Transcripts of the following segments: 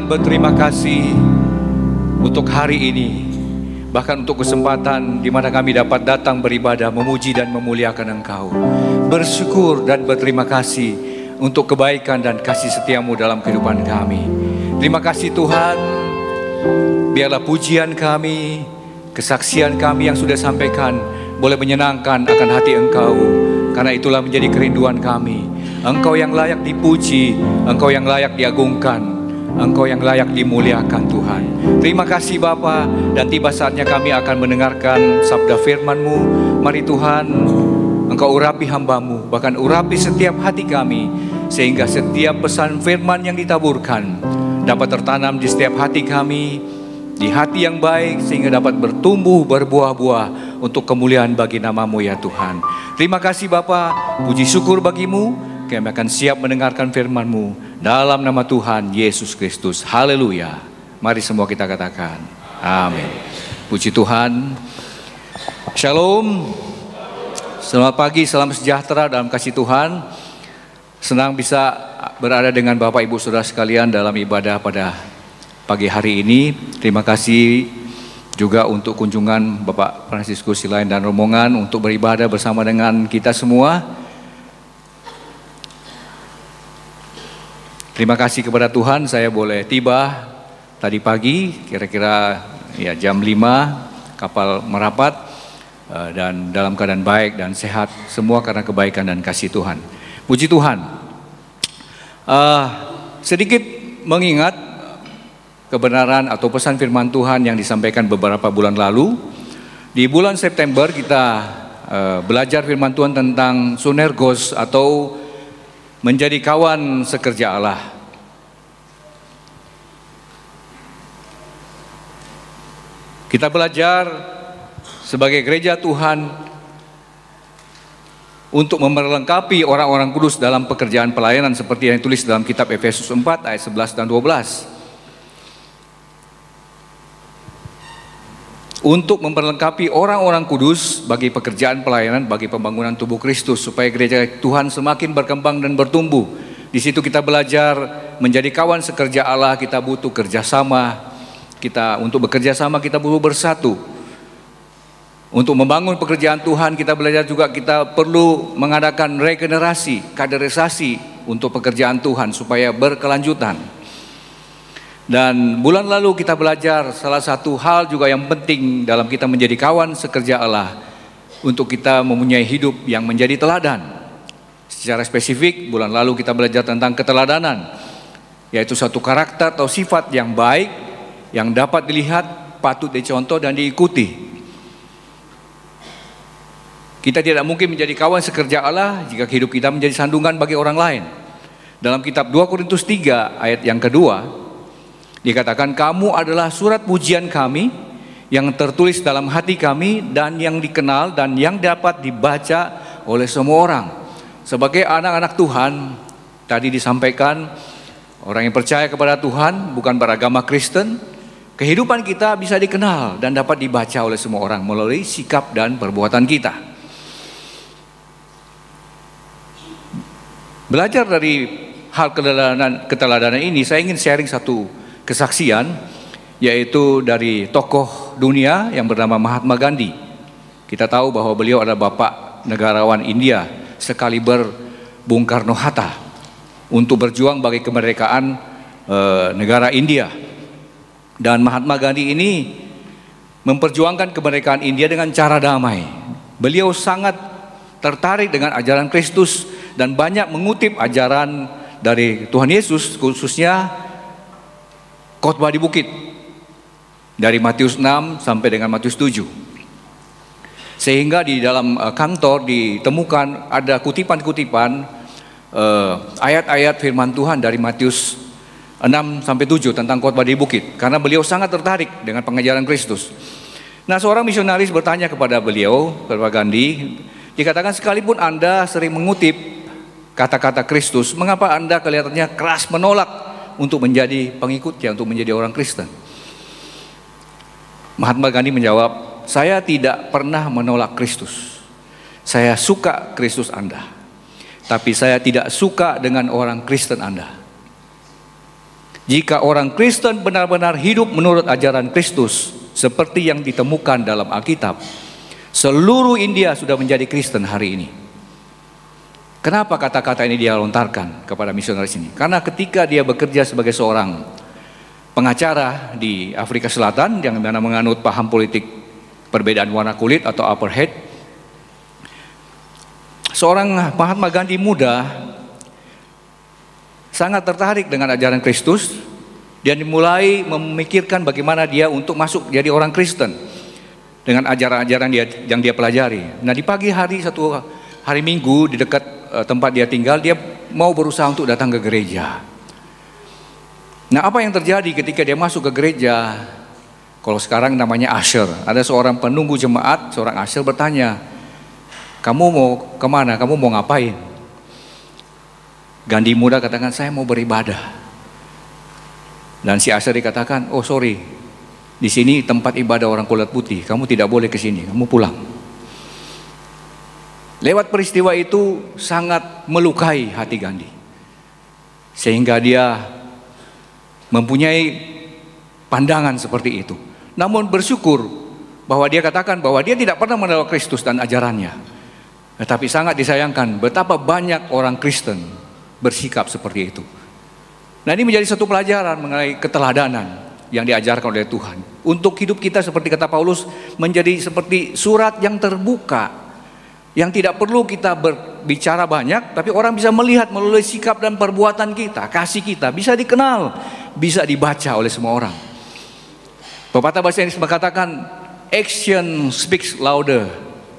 dan berterima kasih untuk hari ini, bahkan untuk kesempatan di mana kami dapat datang beribadah, memuji dan memuliakan Engkau. Bersyukur dan berterima kasih untuk kebaikan dan kasih setiamu dalam kehidupan kami. Terima kasih Tuhan, biarlah pujian kami, kesaksian kami yang sudah sampaikan boleh menyenangkan akan hati Engkau, karena itulah menjadi kerinduan kami. Engkau yang layak dipuji, Engkau yang layak diagungkan, Engkau yang layak dimuliakan Tuhan. Terima kasih Bapa, dan tiba saatnya kami akan mendengarkan sabda firman-Mu. Mari Tuhan, Engkau urapi hamba-Mu, bahkan urapi setiap hati kami, sehingga setiap pesan firman yang ditaburkan dapat tertanam di setiap hati kami, di hati yang baik, sehingga dapat bertumbuh, berbuah-buah untuk kemuliaan bagi nama-Mu ya Tuhan. Terima kasih Bapa, puji syukur bagi-Mu. Kami akan siap mendengarkan firman-Mu dalam nama Tuhan Yesus Kristus. Haleluya. Mari semua kita katakan amin. Puji Tuhan. Shalom. Selamat pagi, salam sejahtera dalam kasih Tuhan. Senang bisa berada dengan Bapak Ibu Saudara sekalian dalam ibadah pada pagi hari ini. Terima kasih juga untuk kunjungan Bapak Fransiskus Silain dan rombongan untuk beribadah bersama dengan kita semua. Terima kasih kepada Tuhan, saya boleh tiba tadi pagi, kira-kira ya jam 5, kapal merapat, dan dalam keadaan baik dan sehat, semua karena kebaikan dan kasih Tuhan. Puji Tuhan. Sedikit mengingat kebenaran atau pesan firman Tuhan yang disampaikan beberapa bulan lalu. Di bulan September kita belajar firman Tuhan tentang sunergos atau menjadi kawan sekerja Allah. Kita belajar sebagai gereja Tuhan untuk memperlengkapi orang-orang kudus dalam pekerjaan pelayanan seperti yang ditulis dalam kitab Efesus 4 ayat 11 dan 12. Untuk memperlengkapi orang-orang kudus bagi pekerjaan pelayanan, bagi pembangunan tubuh Kristus, supaya gereja Tuhan semakin berkembang dan bertumbuh. Di situ kita belajar menjadi kawan sekerja Allah, kita butuh kerjasama. Untuk bekerja sama kita butuh bersatu. Untuk membangun pekerjaan Tuhan kita belajar juga kita perlu mengadakan regenerasi, kaderisasi untuk pekerjaan Tuhan supaya berkelanjutan. Dan bulan lalu kita belajar salah satu hal juga yang penting dalam kita menjadi kawan sekerja Allah, untuk kita mempunyai hidup yang menjadi teladan. Secara spesifik bulan lalu kita belajar tentang keteladanan, yaitu satu karakter atau sifat yang baik yang dapat dilihat, patut dicontoh dan diikuti. Kita tidak mungkin menjadi kawan sekerja Allah jika hidup kita menjadi sandungan bagi orang lain. Dalam kitab 2 Korintus 3 ayat yang kedua dikatakan, kamu adalah surat pujian kami yang tertulis dalam hati kami dan yang dikenal dan yang dapat dibaca oleh semua orang. Sebagai anak-anak Tuhan, tadi disampaikan, orang yang percaya kepada Tuhan bukan beragama Kristen, kehidupan kita bisa dikenal dan dapat dibaca oleh semua orang melalui sikap dan perbuatan kita. Belajar dari hal keteladanan ini, saya ingin sharing satu kesaksian, yaitu dari tokoh dunia yang bernama Mahatma Gandhi. Kita tahu bahwa beliau adalah bapak negarawan India sekaliber Bung Karno-Hatta untuk berjuang bagi kemerdekaan negara India. Dan Mahatma Gandhi ini memperjuangkan kemerdekaan India dengan cara damai. Beliau sangat tertarik dengan ajaran Kristus dan banyak mengutip ajaran dari Tuhan Yesus, khususnya khotbah di bukit dari Matius 6 sampai dengan Matius 7. Sehingga di dalam kantor ditemukan ada kutipan-kutipan ayat-ayat firman Tuhan dari Matius 6 sampai 7 tentang khotbah di bukit, karena beliau sangat tertarik dengan pengajaran Kristus. Nah, seorang misionaris bertanya kepada beliau, kepada Gandhi, dikatakan, sekalipun Anda sering mengutip kata-kata Kristus, mengapa Anda kelihatannya keras menolak untuk menjadi pengikutnya, untuk menjadi orang Kristen? Mahatma Gandhi menjawab, saya tidak pernah menolak Kristus. Saya suka Kristus Anda, tapi saya tidak suka dengan orang Kristen Anda. Jika orang Kristen benar-benar hidup menurut ajaran Kristus seperti yang ditemukan dalam Alkitab, seluruh India sudah menjadi Kristen hari ini. Kenapa kata-kata ini dia lontarkan kepada misionaris ini? Karena ketika dia bekerja sebagai seorang pengacara di Afrika Selatan yang mana menganut paham politik perbedaan warna kulit atau apartheid, seorang Mahatma Gandhi muda sangat tertarik dengan ajaran Kristus dan dimulai memikirkan bagaimana dia untuk masuk jadi orang Kristen dengan ajaran-ajaran yang dia pelajari. Nah, di pagi hari satu hari Minggu di dekat tempat dia tinggal, dia mau berusaha untuk datang ke gereja. Nah, apa yang terjadi ketika dia masuk ke gereja? Kalau sekarang namanya usher. Ada seorang penunggu jemaat, seorang usher bertanya, "Kamu mau kemana? Kamu mau ngapain?" Gandhi muda katakan, "Saya mau beribadah." Dan si usher dikatakan, "Oh sorry, di sini tempat ibadah orang kulit putih. Kamu tidak boleh ke sini. Kamu pulang." Lewat peristiwa itu sangat melukai hati Gandhi, sehingga dia mempunyai pandangan seperti itu. Namun bersyukur bahwa dia katakan bahwa dia tidak pernah menolak Kristus dan ajarannya. Tetapi sangat disayangkan betapa banyak orang Kristen bersikap seperti itu. Nah, ini menjadi satu pelajaran mengenai keteladanan yang diajarkan oleh Tuhan. Untuk hidup kita seperti kata Paulus menjadi seperti surat yang terbuka, yang tidak perlu kita berbicara banyak, tapi orang bisa melihat melalui sikap dan perbuatan kita, kasih kita, bisa dikenal, bisa dibaca oleh semua orang. Pepatah bahasa Inggris mengatakan, action speaks louder,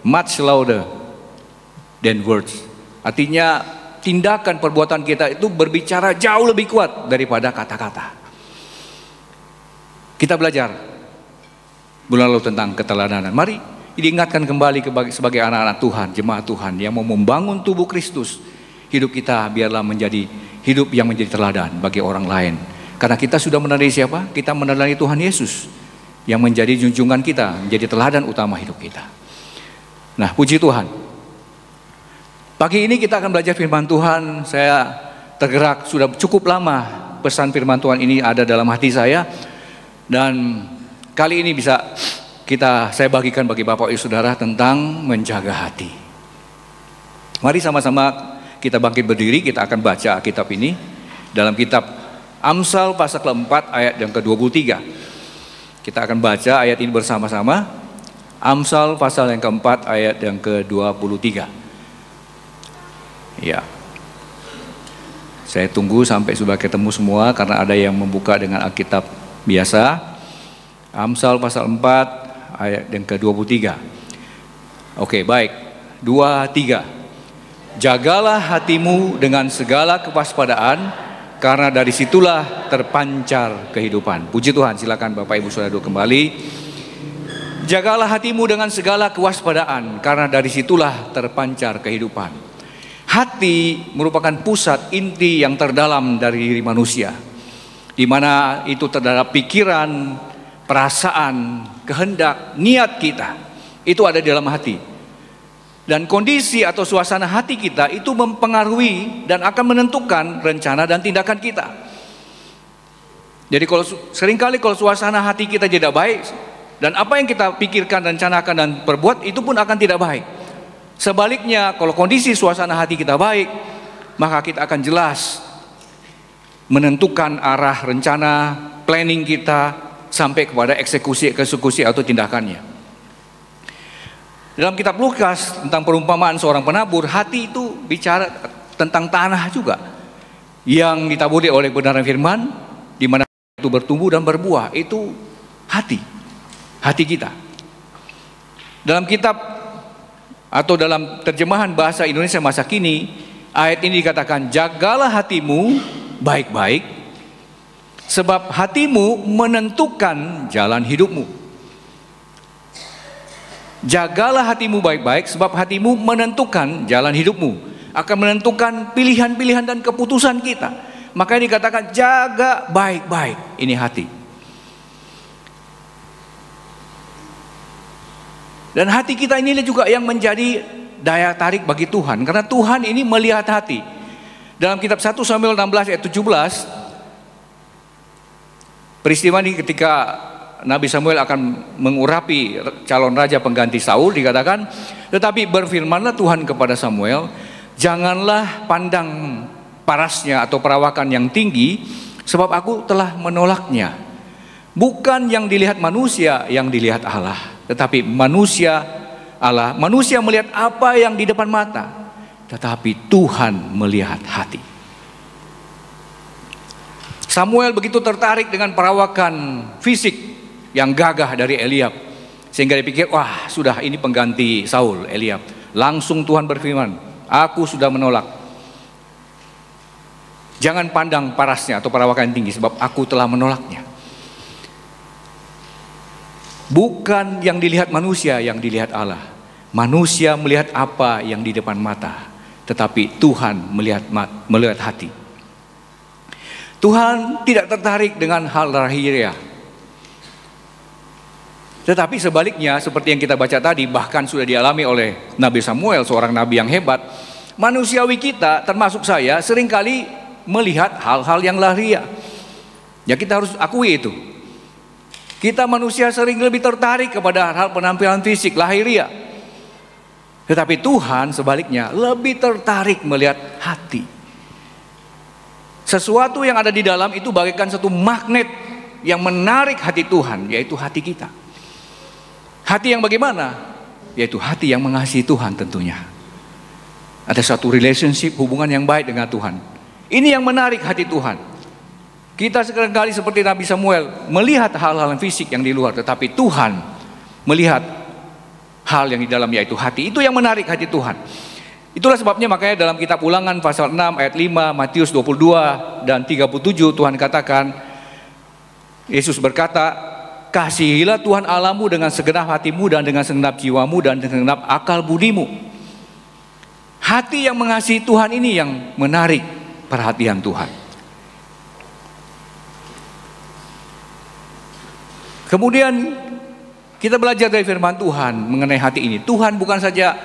much louder than words. Artinya tindakan perbuatan kita itu berbicara jauh lebih kuat daripada kata-kata. Kita belajar bulan lalu tentang keteladanan. Mari diingatkan kembali sebagai anak-anak Tuhan, jemaat Tuhan yang mau membangun tubuh Kristus. Hidup kita biarlah menjadi hidup yang menjadi teladan bagi orang lain. Karena kita sudah meneladani siapa? Kita meneladani Tuhan Yesus yang menjadi junjungan kita, menjadi teladan utama hidup kita. Nah, puji Tuhan. Pagi ini kita akan belajar firman Tuhan. Saya tergerak, sudah cukup lama pesan firman Tuhan ini ada dalam hati saya. Dan kali ini bisa saya bagikan bagi Bapak Ibu Saudara tentang menjaga hati. Mari sama-sama kita bangkit berdiri, kita akan baca kitab ini. Dalam kitab Amsal pasal ke-4 ayat yang ke-23. Kita akan baca ayat ini bersama-sama. Amsal pasal yang ke-4 ayat yang ke-23. Ya, saya tunggu sampai sudah ketemu semua karena ada yang membuka dengan Alkitab biasa. Amsal pasal 4 ayat yang ke-23. Oke, baik. 2, 3. Jagalah hatimu dengan segala kewaspadaan, karena dari situlah terpancar kehidupan. Puji Tuhan, silakan Bapak Ibu Saudara kembali. Jagalah hatimu dengan segala kewaspadaan, karena dari situlah terpancar kehidupan. Hati merupakan pusat inti yang terdalam dari diri manusia, di mana itu terdapat pikiran, perasaan, kehendak, niat kita. Itu ada di dalam hati. Dan kondisi atau suasana hati kita itu mempengaruhi dan akan menentukan rencana dan tindakan kita. Jadi seringkali kalau suasana hati kita tidak baik, dan apa yang kita pikirkan, rencanakan dan perbuat itu pun akan tidak baik. Sebaliknya, kalau kondisi suasana hati kita baik, maka kita akan jelas menentukan arah rencana, planning kita sampai kepada eksekusi atau tindakannya. Dalam kitab Lukas tentang perumpamaan seorang penabur, hati itu bicara tentang tanah juga yang ditaburi oleh kebenaran firman, di mana itu bertumbuh dan berbuah. Itu hati kita. Dalam kitab atau dalam terjemahan bahasa Indonesia masa kini, ayat ini dikatakan, jagalah hatimu baik-baik, sebab hatimu menentukan jalan hidupmu. Jagalah hatimu baik-baik, sebab hatimu menentukan jalan hidupmu, akan menentukan pilihan-pilihan dan keputusan kita. Makanya dikatakan jaga baik-baik, ini hati. Dan hati kita ini juga yang menjadi daya tarik bagi Tuhan, karena Tuhan ini melihat hati. Dalam kitab 1 Samuel 16 ayat 17, Peristiwa ini ketika Nabi Samuel akan mengurapi calon raja pengganti Saul, dikatakan, tetapi berfirmanlah Tuhan kepada Samuel, janganlah pandang parasnya atau perawakan yang tinggi, sebab aku telah menolaknya. Bukan yang dilihat manusia yang dilihat Allah, tetapi manusia melihat apa yang di depan mata, tetapi Tuhan melihat hati. Samuel begitu tertarik dengan perawakan fisik yang gagah dari Eliab, sehingga dia pikir, wah sudah ini pengganti Saul, Eliab. Langsung Tuhan berfirman, aku sudah menolak. Jangan pandang parasnya atau perawakan yang tinggi, sebab aku telah menolaknya. Bukan yang dilihat manusia yang dilihat Allah. Manusia melihat apa yang di depan mata, tetapi Tuhan melihat hati. Tuhan tidak tertarik dengan hal lahiriah. Tetapi sebaliknya, seperti yang kita baca tadi, bahkan sudah dialami oleh Nabi Samuel, seorang nabi yang hebat. Manusiawi kita, termasuk saya, seringkali melihat hal-hal yang lahiriah. Ya, kita harus akui itu. Kita manusia sering lebih tertarik kepada hal penampilan fisik, lahiriah. Tetapi Tuhan sebaliknya lebih tertarik melihat hati. Sesuatu yang ada di dalam itu bagaikan satu magnet yang menarik hati Tuhan, yaitu hati kita. Hati yang bagaimana? Yaitu hati yang mengasihi Tuhan tentunya. Ada satu relationship, hubungan yang baik dengan Tuhan. Ini yang menarik hati Tuhan. Kita seringkali seperti Nabi Samuel melihat hal-hal fisik yang di luar, tetapi Tuhan melihat hal yang di dalam, yaitu hati. Itu yang menarik hati Tuhan. Itulah sebabnya makanya dalam kitab Ulangan pasal 6 ayat 5, Matius 22 dan 37 Tuhan katakan, Yesus berkata, kasihilah Tuhan Allahmu dengan segenap hatimu dan dengan segenap jiwamu dan dengan segenap akal budimu. Hati yang mengasihi Tuhan ini yang menarik perhatian Tuhan. Kemudian kita belajar dari firman Tuhan mengenai hati ini. Tuhan bukan saja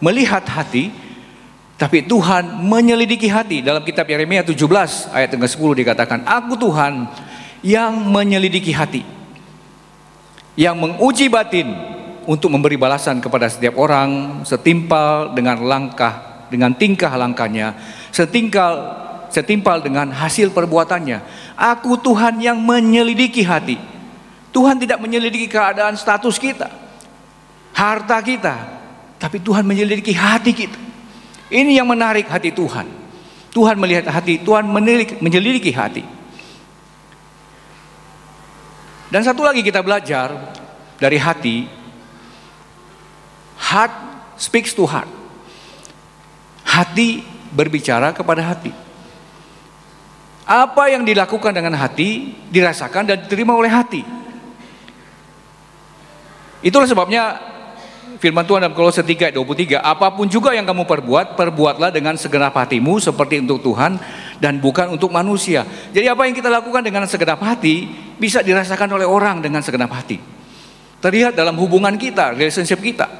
melihat hati, tapi Tuhan menyelidiki hati. Dalam kitab Yeremia 17 ayat 10 dikatakan, aku Tuhan yang menyelidiki hati, yang menguji batin untuk memberi balasan kepada setiap orang setimpal dengan tingkah langkahnya, setimpal dengan hasil perbuatannya. Aku Tuhan yang menyelidiki hati. Tuhan tidak menyelidiki keadaan status kita, harta kita, tapi Tuhan menyelidiki hati kita. Ini yang menarik hati Tuhan. Tuhan melihat hati, Tuhan menyelidiki hati. Dan satu lagi kita belajar dari hati, heart speaks to heart. Hati berbicara kepada hati. Apa yang dilakukan dengan hati dirasakan dan diterima oleh hati. Itulah sebabnya firman Tuhan dalam Kolose 3 ayat 23, apapun juga yang kamu perbuat, perbuatlah dengan segenap hatimu seperti untuk Tuhan dan bukan untuk manusia. Jadi apa yang kita lakukan dengan segenap hati bisa dirasakan oleh orang dengan segenap hati. Terlihat dalam hubungan kita, relationship kita.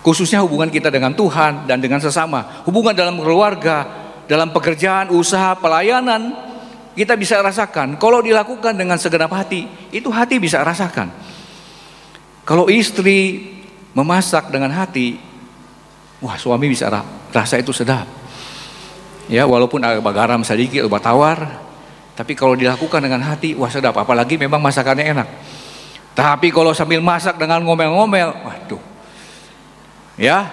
Khususnya hubungan kita dengan Tuhan dan dengan sesama. Hubungan dalam keluarga, dalam pekerjaan, usaha, pelayanan. Kita bisa rasakan, kalau dilakukan dengan segenap hati, itu hati bisa rasakan. Kalau istri memasak dengan hati, wah suami bisa rasa itu sedap. Ya, walaupun agak garam sedikit, obat tawar, tapi kalau dilakukan dengan hati, wah sedap. Apalagi memang masakannya enak. Tapi kalau sambil masak dengan ngomel-ngomel, waduh. Ya,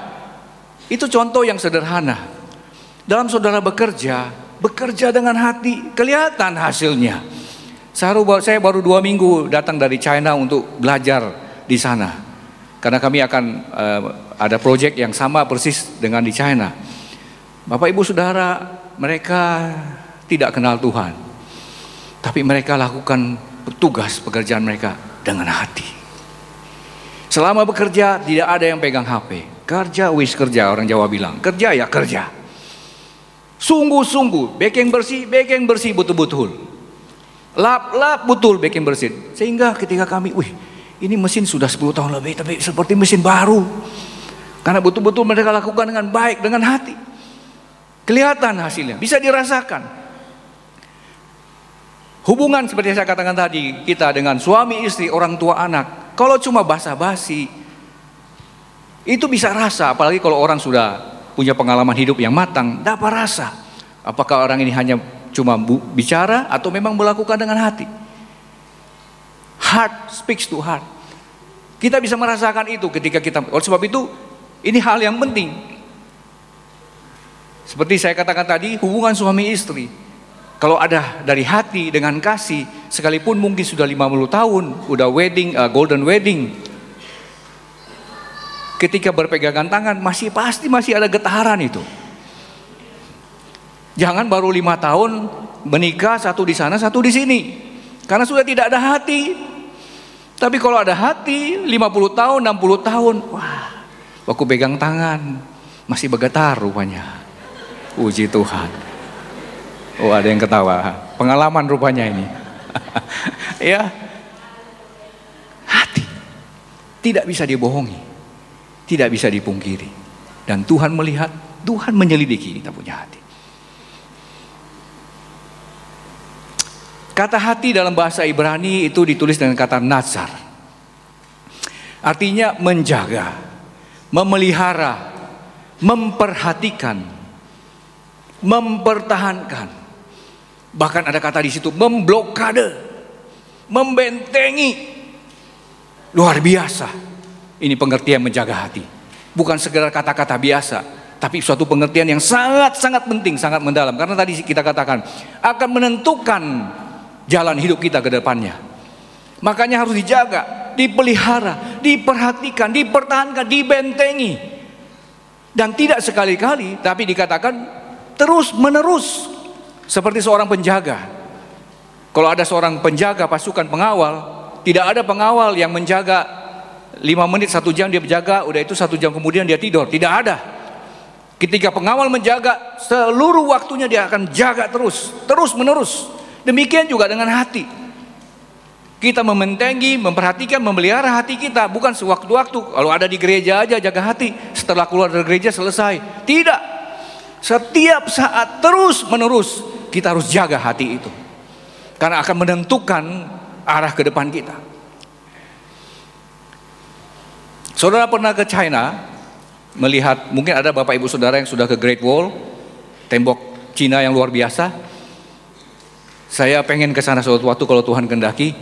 itu contoh yang sederhana. Dalam saudara bekerja dengan hati, kelihatan hasilnya. Saya baru 2 minggu datang dari China untuk belajar di sana. Karena kami akan ada proyek yang sama persis dengan di China. Bapak Ibu Saudara, mereka tidak kenal Tuhan. Tapi mereka lakukan tugas pekerjaan mereka dengan hati. Selama bekerja tidak ada yang pegang HP. Kerja wis kerja, orang Jawa bilang. Kerja ya kerja. Sungguh-sungguh, bek yang bersih betul-betul. Lap-lap betul bek yang bersih. Sehingga ketika kami, ini mesin sudah 10 tahun lebih, tapi seperti mesin baru. Karena betul-betul mereka lakukan dengan baik, dengan hati. Kelihatan hasilnya, bisa dirasakan. Hubungan seperti saya katakan tadi, kita dengan suami istri, orang tua anak, kalau cuma basa-basi, itu bisa rasa. Apalagi kalau orang sudah punya pengalaman hidup yang matang, dapat rasa apakah orang ini hanya cuma bicara atau memang melakukan dengan hati. Heart speaks to heart. Kita bisa merasakan itu ketika kita. Oleh sebab itu, ini hal yang penting. Seperti saya katakan tadi, hubungan suami istri, kalau ada dari hati dengan kasih, sekalipun mungkin sudah 50 tahun, udah wedding, golden wedding, ketika berpegangan tangan masih ada getaran itu. Jangan baru 5 tahun menikah, satu di sana, satu di sini, karena sudah tidak ada hati. Tapi kalau ada hati, 50 tahun, 60 tahun, wah, waktu pegang tangan masih bergetar rupanya. Puji Tuhan. Oh, ada yang ketawa. Pengalaman rupanya ini. Ya. Hati tidak bisa dibohongi, tidak bisa dipungkiri. Dan Tuhan melihat, Tuhan menyelidiki kita punya hati. Kata hati dalam bahasa Ibrani itu ditulis dengan kata nazar. Artinya menjaga, memelihara, memperhatikan, mempertahankan. Bahkan ada kata di situ memblokade, membentengi. Luar biasa. Ini pengertian menjaga hati. Bukan sekedar kata-kata biasa, tapi suatu pengertian yang sangat-sangat penting, sangat mendalam. Karena tadi kita katakan akan menentukan jalan hidup kita ke depannya. Makanya harus dijaga, dipelihara, diperhatikan, dipertahankan, dibentengi. Dan tidak sekali-kali, tapi dikatakan terus menerus. Seperti seorang penjaga. Kalau ada seorang penjaga pasukan pengawal, tidak ada pengawal yang menjaga 5 menit, 1 jam dia menjaga, udah itu 1 jam kemudian dia tidur. Tidak ada. Ketika pengawal menjaga, seluruh waktunya dia akan jaga terus, terus menerus. Demikian juga dengan hati. Kita membentengi, memperhatikan, memelihara hati kita, bukan sewaktu-waktu. Kalau ada di gereja aja jaga hati, setelah keluar dari gereja selesai. Tidak. Setiap saat terus menerus kita harus jaga hati itu, karena akan menentukan arah ke depan kita. Saudara pernah ke China melihat, mungkin ada bapak ibu saudara yang sudah ke Great Wall, tembok Cina yang luar biasa. Saya pengen ke sana suatu waktu kalau Tuhan kehendaki.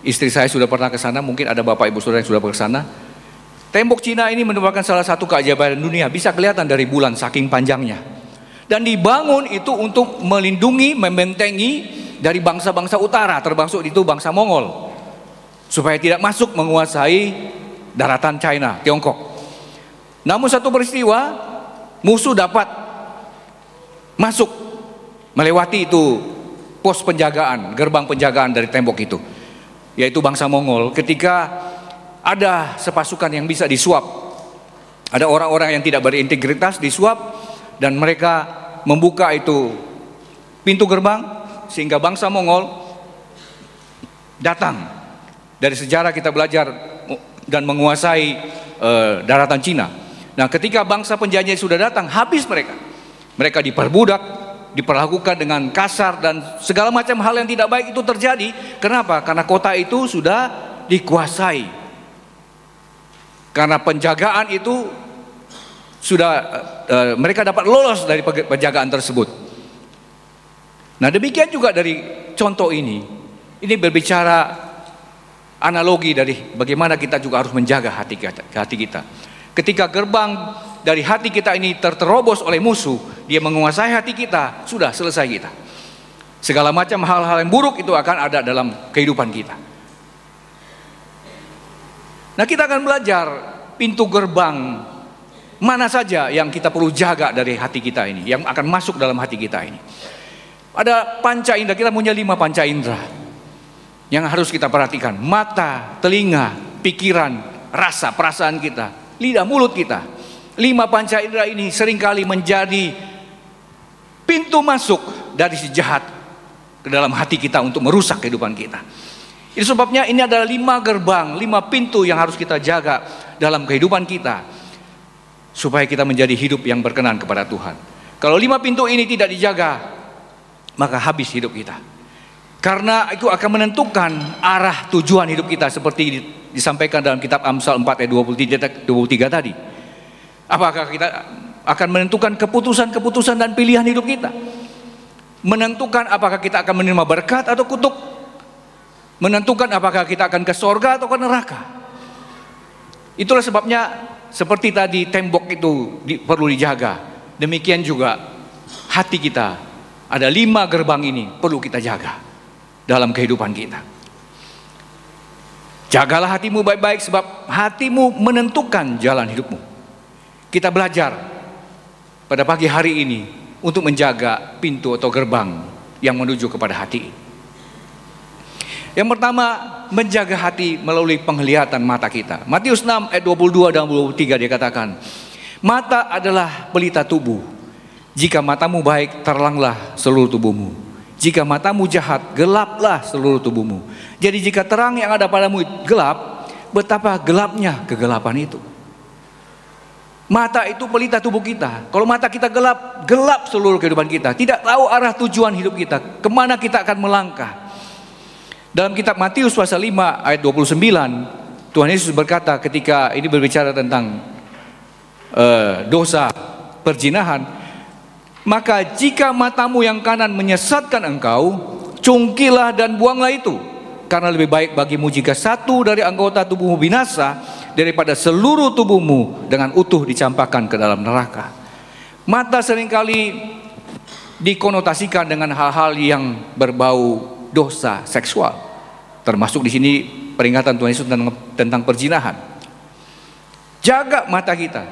Istri saya sudah pernah ke sana, mungkin ada bapak ibu saudara yang sudah ke sana. Tembok Cina ini merupakan salah satu keajaiban dunia, bisa kelihatan dari bulan saking panjangnya. Dan dibangun itu untuk melindungi, membentengi dari bangsa-bangsa utara, termasuk itu bangsa Mongol, supaya tidak masuk menguasai daratan China, Tiongkok. Namun satu peristiwa, musuh dapat masuk melewati itu pos penjagaan, gerbang penjagaan dari tembok itu, yaitu bangsa Mongol. Ketika ada sepasukan yang bisa disuap, ada orang-orang yang tidak berintegritas disuap, dan mereka membuka itu pintu gerbang sehingga bangsa Mongol datang. Dari sejarah kita belajar dan menguasai daratan Cina. Nah, ketika bangsa penjajah sudah datang, habis mereka. Mereka diperbudak, diperlakukan dengan kasar, dan segala macam hal yang tidak baik itu terjadi. Kenapa? Karena kota itu sudah dikuasai. Karena penjagaan itu sudah mereka dapat lolos dari penjagaan tersebut. Nah, demikian juga dari contoh ini berbicara analogi dari bagaimana kita juga harus menjaga hati kita. Ketika gerbang dari hati kita ini terterobos oleh musuh, dia menguasai hati kita, sudah selesai kita. Segala macam hal-hal yang buruk itu akan ada dalam kehidupan kita. Nah, kita akan belajar pintu gerbang mana saja yang kita perlu jaga dari hati kita ini, yang akan masuk dalam hati kita ini. Ada panca indera, kita punya 5 panca indera yang harus kita perhatikan. Mata, telinga, pikiran, rasa, perasaan kita, lidah, mulut kita. 5 panca indera ini seringkali menjadi pintu masuk dari si jahat ke dalam hati kita untuk merusak kehidupan kita. Itu sebabnya ini adalah 5 gerbang, 5 pintu yang harus kita jaga dalam kehidupan kita, supaya kita menjadi hidup yang berkenan kepada Tuhan. Kalau 5 pintu ini tidak dijaga, maka habis hidup kita. Karena itu akan menentukan arah tujuan hidup kita seperti disampaikan dalam kitab Amsal 4 ayat 23 tadi. Apakah kita akan menentukan keputusan-keputusan dan pilihan hidup kita? Menentukan apakah kita akan menerima berkat atau kutuk? Menentukan apakah kita akan ke sorga atau ke neraka? Itulah sebabnya seperti tadi tembok itu perlu dijaga. Demikian juga hati kita. Ada 5 gerbang ini perlu kita jaga dalam kehidupan kita. Jagalah hatimu baik-baik sebab hatimu menentukan jalan hidupmu. Kita belajar pada pagi hari ini untuk menjaga pintu atau gerbang yang menuju kepada hati. Yang pertama, menjaga hati melalui penglihatan mata kita. Matius 6 ayat 22 dan 23 dia katakan, mata adalah pelita tubuh. Jika matamu baik, teranglah seluruh tubuhmu. Jika matamu jahat, gelaplah seluruh tubuhmu. Jadi jika terang yang ada padamu gelap, betapa gelapnya kegelapan itu. Mata itu pelita tubuh kita. Kalau mata kita gelap, gelap seluruh kehidupan kita. Tidak tahu arah tujuan hidup kita, kemana kita akan melangkah. Dalam kitab Matius pasal 5 ayat 29, Tuhan Yesus berkata ketika ini berbicara tentang dosa perzinahan, maka jika matamu yang kanan menyesatkan engkau, cungkilah dan buanglah itu. Karena lebih baik bagimu jika satu dari anggota tubuhmu binasa daripada seluruh tubuhmu dengan utuh dicampakkan ke dalam neraka. Mata seringkali dikonotasikan dengan hal-hal yang berbau dosa seksual. Termasuk di sini peringatan Tuhan Yesus tentang perzinahan. Jaga mata kita.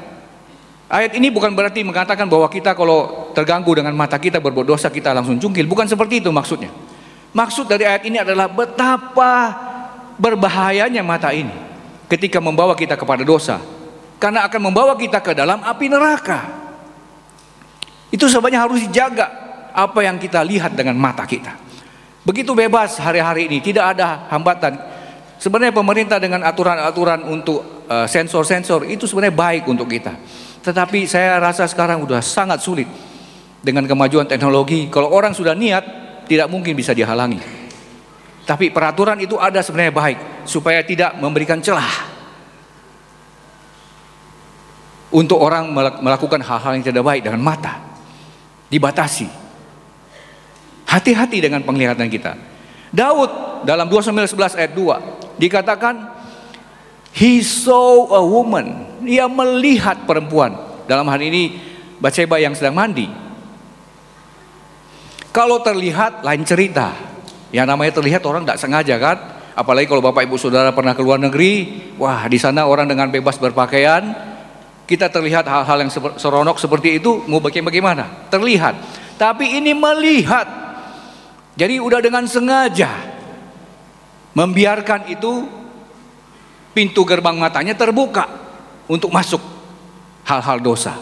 Ayat ini bukan berarti mengatakan bahwa kita kalau terganggu dengan mata kita berbuat dosa kita langsung cungkil. Bukan seperti itu maksudnya. Maksud dari ayat ini adalah betapa berbahayanya mata ini ketika membawa kita kepada dosa. Karena akan membawa kita ke dalam api neraka. Itu sebabnya harus dijaga apa yang kita lihat dengan mata kita. Begitu bebas hari-hari ini, tidak ada hambatan. Sebenarnya pemerintah dengan aturan-aturan untuk sensor-sensor itu sebenarnya baik untuk kita. Tetapi saya rasa sekarang sudah sangat sulit dengan kemajuan teknologi. Kalau orang sudah niat, tidak mungkin bisa dihalangi. Tapi peraturan itu ada sebenarnya baik supaya tidak memberikan celah untuk orang melakukan hal-hal yang tidak baik dengan mata. Dibatasi. Hati-hati dengan penglihatan kita. Daud dalam 2 Samuel 11 ayat 2 dikatakan, he saw a woman. Dia melihat perempuan. Dalam hal ini Batsheba yang sedang mandi. Kalau terlihat lain cerita. Yang namanya terlihat orang tidak sengaja kan. Apalagi kalau bapak ibu saudara pernah ke luar negeri. Wah, di sana orang dengan bebas berpakaian. Kita terlihat hal-hal yang seronok seperti itu. Mau bagaimana? Terlihat. Tapi ini melihat. Jadi udah dengan sengaja membiarkan itu pintu gerbang matanya terbuka untuk masuk hal-hal dosa.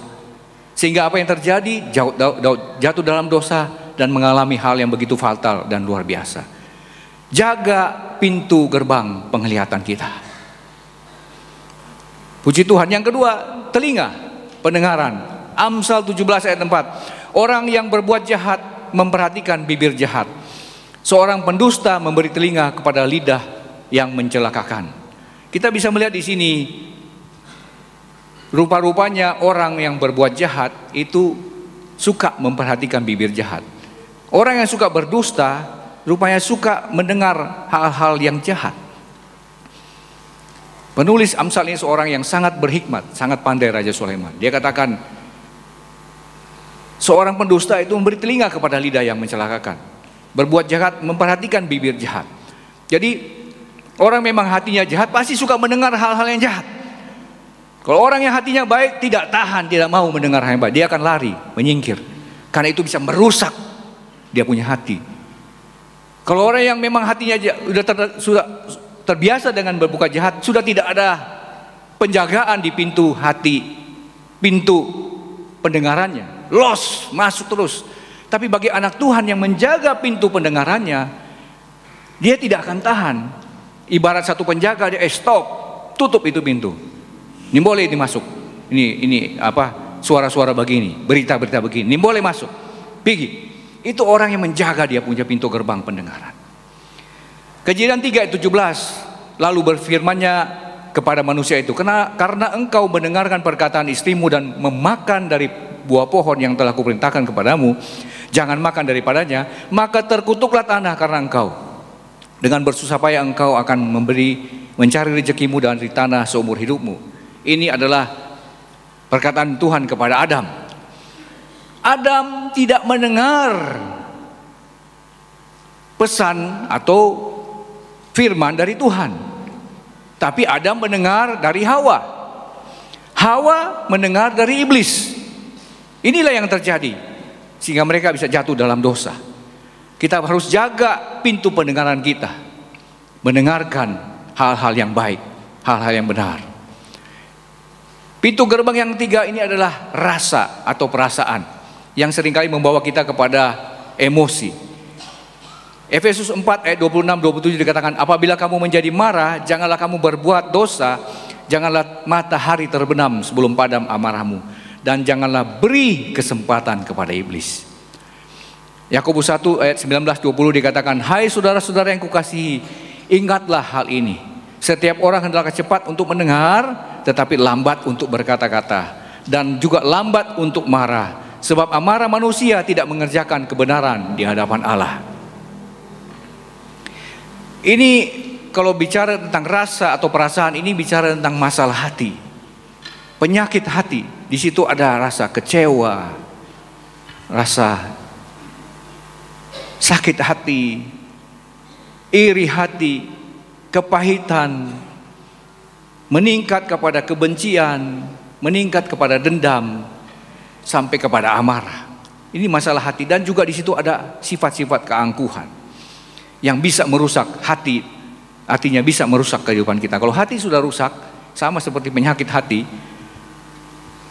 Sehingga apa yang terjadi? Jatuh dalam dosa dan mengalami hal yang begitu fatal dan luar biasa. Jaga pintu gerbang penglihatan kita. Puji Tuhan. Yang kedua, telinga, pendengaran. Amsal 17 ayat 4. Orang yang berbuat jahat memperhatikan bibir jahat. Seorang pendusta memberi telinga kepada lidah yang mencelakakan. Kita bisa melihat di sini rupa-rupanya orang yang berbuat jahat itu suka memperhatikan bibir jahat. Orang yang suka berdusta rupanya suka mendengar hal-hal yang jahat. Penulis Amsal ini seorang yang sangat berhikmat, sangat pandai, Raja Sulaiman. Dia katakan, seorang pendusta itu memberi telinga kepada lidah yang mencelakakan. Berbuat jahat memperhatikan bibir jahat. Jadi orang memang hatinya jahat pasti suka mendengar hal-hal yang jahat. Kalau orang yang hatinya baik tidak tahan, tidak mau mendengar hal yang baik, dia akan lari, menyingkir. Karena itu bisa merusak dia punya hati. Kalau orang yang memang hatinya sudah terbiasa dengan berbuat jahat, sudah tidak ada penjagaan di pintu hati, pintu pendengarannya, masuk terus. Tapi bagi anak Tuhan yang menjaga pintu pendengarannya, dia tidak akan tahan. Ibarat satu penjaga, dia stop, tutup itu pintu. Ini boleh dimasuk. Ini apa? Suara-suara begini, berita-berita begini. Ini boleh masuk. Pergi. Itu orang yang menjaga dia punya pintu gerbang pendengaran. Kejadian 3 ayat 17, lalu berfirmannya kepada manusia itu, karena engkau mendengarkan perkataan istrimu dan memakan dari buah pohon yang telah kuperintahkan kepadamu, jangan makan daripadanya, maka terkutuklah tanah karena engkau. Dengan bersusah payah engkau akan mencari rezekimu dari tanah seumur hidupmu. Ini adalah perkataan Tuhan kepada Adam. Adam tidak mendengar pesan atau firman dari Tuhan. Tapi Adam mendengar dari Hawa. Hawa mendengar dari iblis. Inilah yang terjadi sehingga mereka bisa jatuh dalam dosa. Kita harus jaga pintu pendengaran kita, mendengarkan hal-hal yang baik, hal-hal yang benar. Pintu gerbang yang ketiga ini adalah rasa atau perasaan yang seringkali membawa kita kepada emosi. Efesus 4 ayat 26-27 dikatakan, apabila kamu menjadi marah, janganlah kamu berbuat dosa, janganlah matahari terbenam sebelum padam amarahmu, dan janganlah beri kesempatan kepada iblis. Yakobus 1 ayat 19-20 dikatakan, hai saudara-saudara yang kukasihi, ingatlah hal ini. Setiap orang hendaklah cepat untuk mendengar, tetapi lambat untuk berkata-kata, dan juga lambat untuk marah, sebab amarah manusia tidak mengerjakan kebenaran di hadapan Allah. Ini kalau bicara tentang rasa atau perasaan, ini bicara tentang masalah hati, penyakit hati. Di situ ada rasa kecewa, rasa sakit hati, iri hati, kepahitan, meningkat kepada kebencian, meningkat kepada dendam, sampai kepada amarah. Ini masalah hati, dan juga di situ ada sifat-sifat keangkuhan yang bisa merusak hati, artinya bisa merusak kehidupan kita. Kalau hati sudah rusak, sama seperti penyakit hati,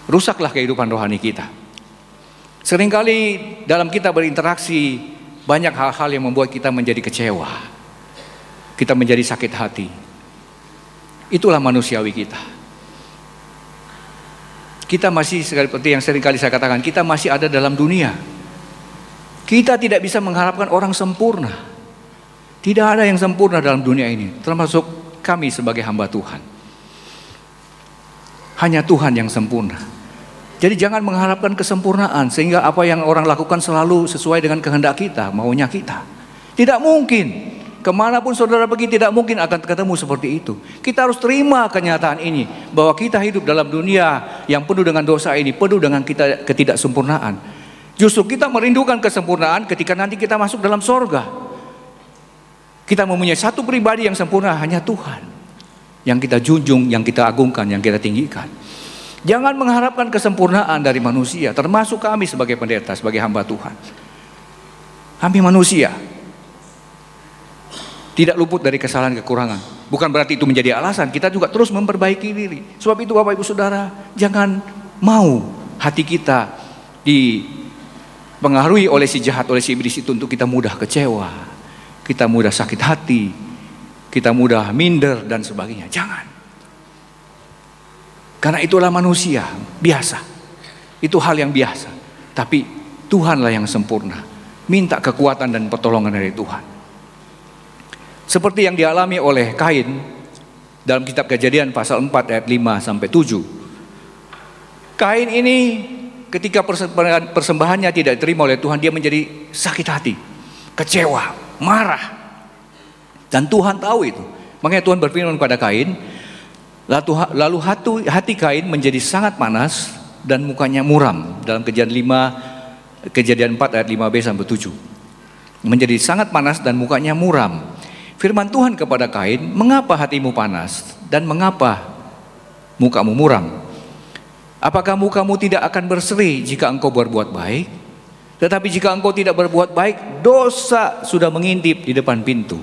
rusaklah kehidupan rohani kita. Seringkali dalam kita berinteraksi, banyak hal-hal yang membuat kita menjadi kecewa, kita menjadi sakit hati. Itulah manusiawi kita. Kita masih, seperti yang seringkali saya katakan, kita masih ada dalam dunia. Kita tidak bisa mengharapkan orang sempurna. Tidak ada yang sempurna dalam dunia ini, termasuk kami sebagai hamba Tuhan. Hanya Tuhan yang sempurna. Jadi jangan mengharapkan kesempurnaan sehingga apa yang orang lakukan selalu sesuai dengan kehendak kita, maunya kita. Tidak mungkin. Kemanapun saudara pergi tidak mungkin akan ketemu seperti itu. Kita harus terima kenyataan ini, bahwa kita hidup dalam dunia yang penuh dengan dosa ini, penuh dengan ketidaksempurnaan. Justru kita merindukan kesempurnaan ketika nanti kita masuk dalam sorga. Kita mempunyai satu pribadi yang sempurna, hanya Tuhan yang kita junjung, yang kita agungkan, yang kita tinggikan. Jangan mengharapkan kesempurnaan dari manusia, termasuk kami sebagai pendeta, sebagai hamba Tuhan. Kami manusia, tidak luput dari kesalahan kekurangan. Bukan berarti itu menjadi alasan, kita juga terus memperbaiki diri. Sebab itu Bapak Ibu Saudara, jangan mau hati kita dipengaruhi oleh si jahat, oleh si iblis itu untuk kita mudah kecewa, kita mudah sakit hati, kita mudah minder dan sebagainya. Jangan. Karena itulah manusia, biasa. Itu hal yang biasa. Tapi Tuhanlah yang sempurna. Minta kekuatan dan pertolongan dari Tuhan. Seperti yang dialami oleh Kain dalam kitab Kejadian pasal 4 ayat 5-7. Kain ini ketika persembahannya tidak diterima oleh Tuhan, dia menjadi sakit hati, kecewa, marah, dan Tuhan tahu itu. Makanya Tuhan berfirman kepada Kain, lalu hati Kain menjadi sangat panas dan mukanya muram. Dalam Kejadian 4 ayat 5b-7, menjadi sangat panas dan mukanya muram. Firman Tuhan kepada Kain, mengapa hatimu panas dan mengapa mukamu muram? Apakah mukamu tidak akan berseri jika engkau berbuat baik? Tetapi jika engkau tidak berbuat baik, dosa sudah mengintip di depan pintu.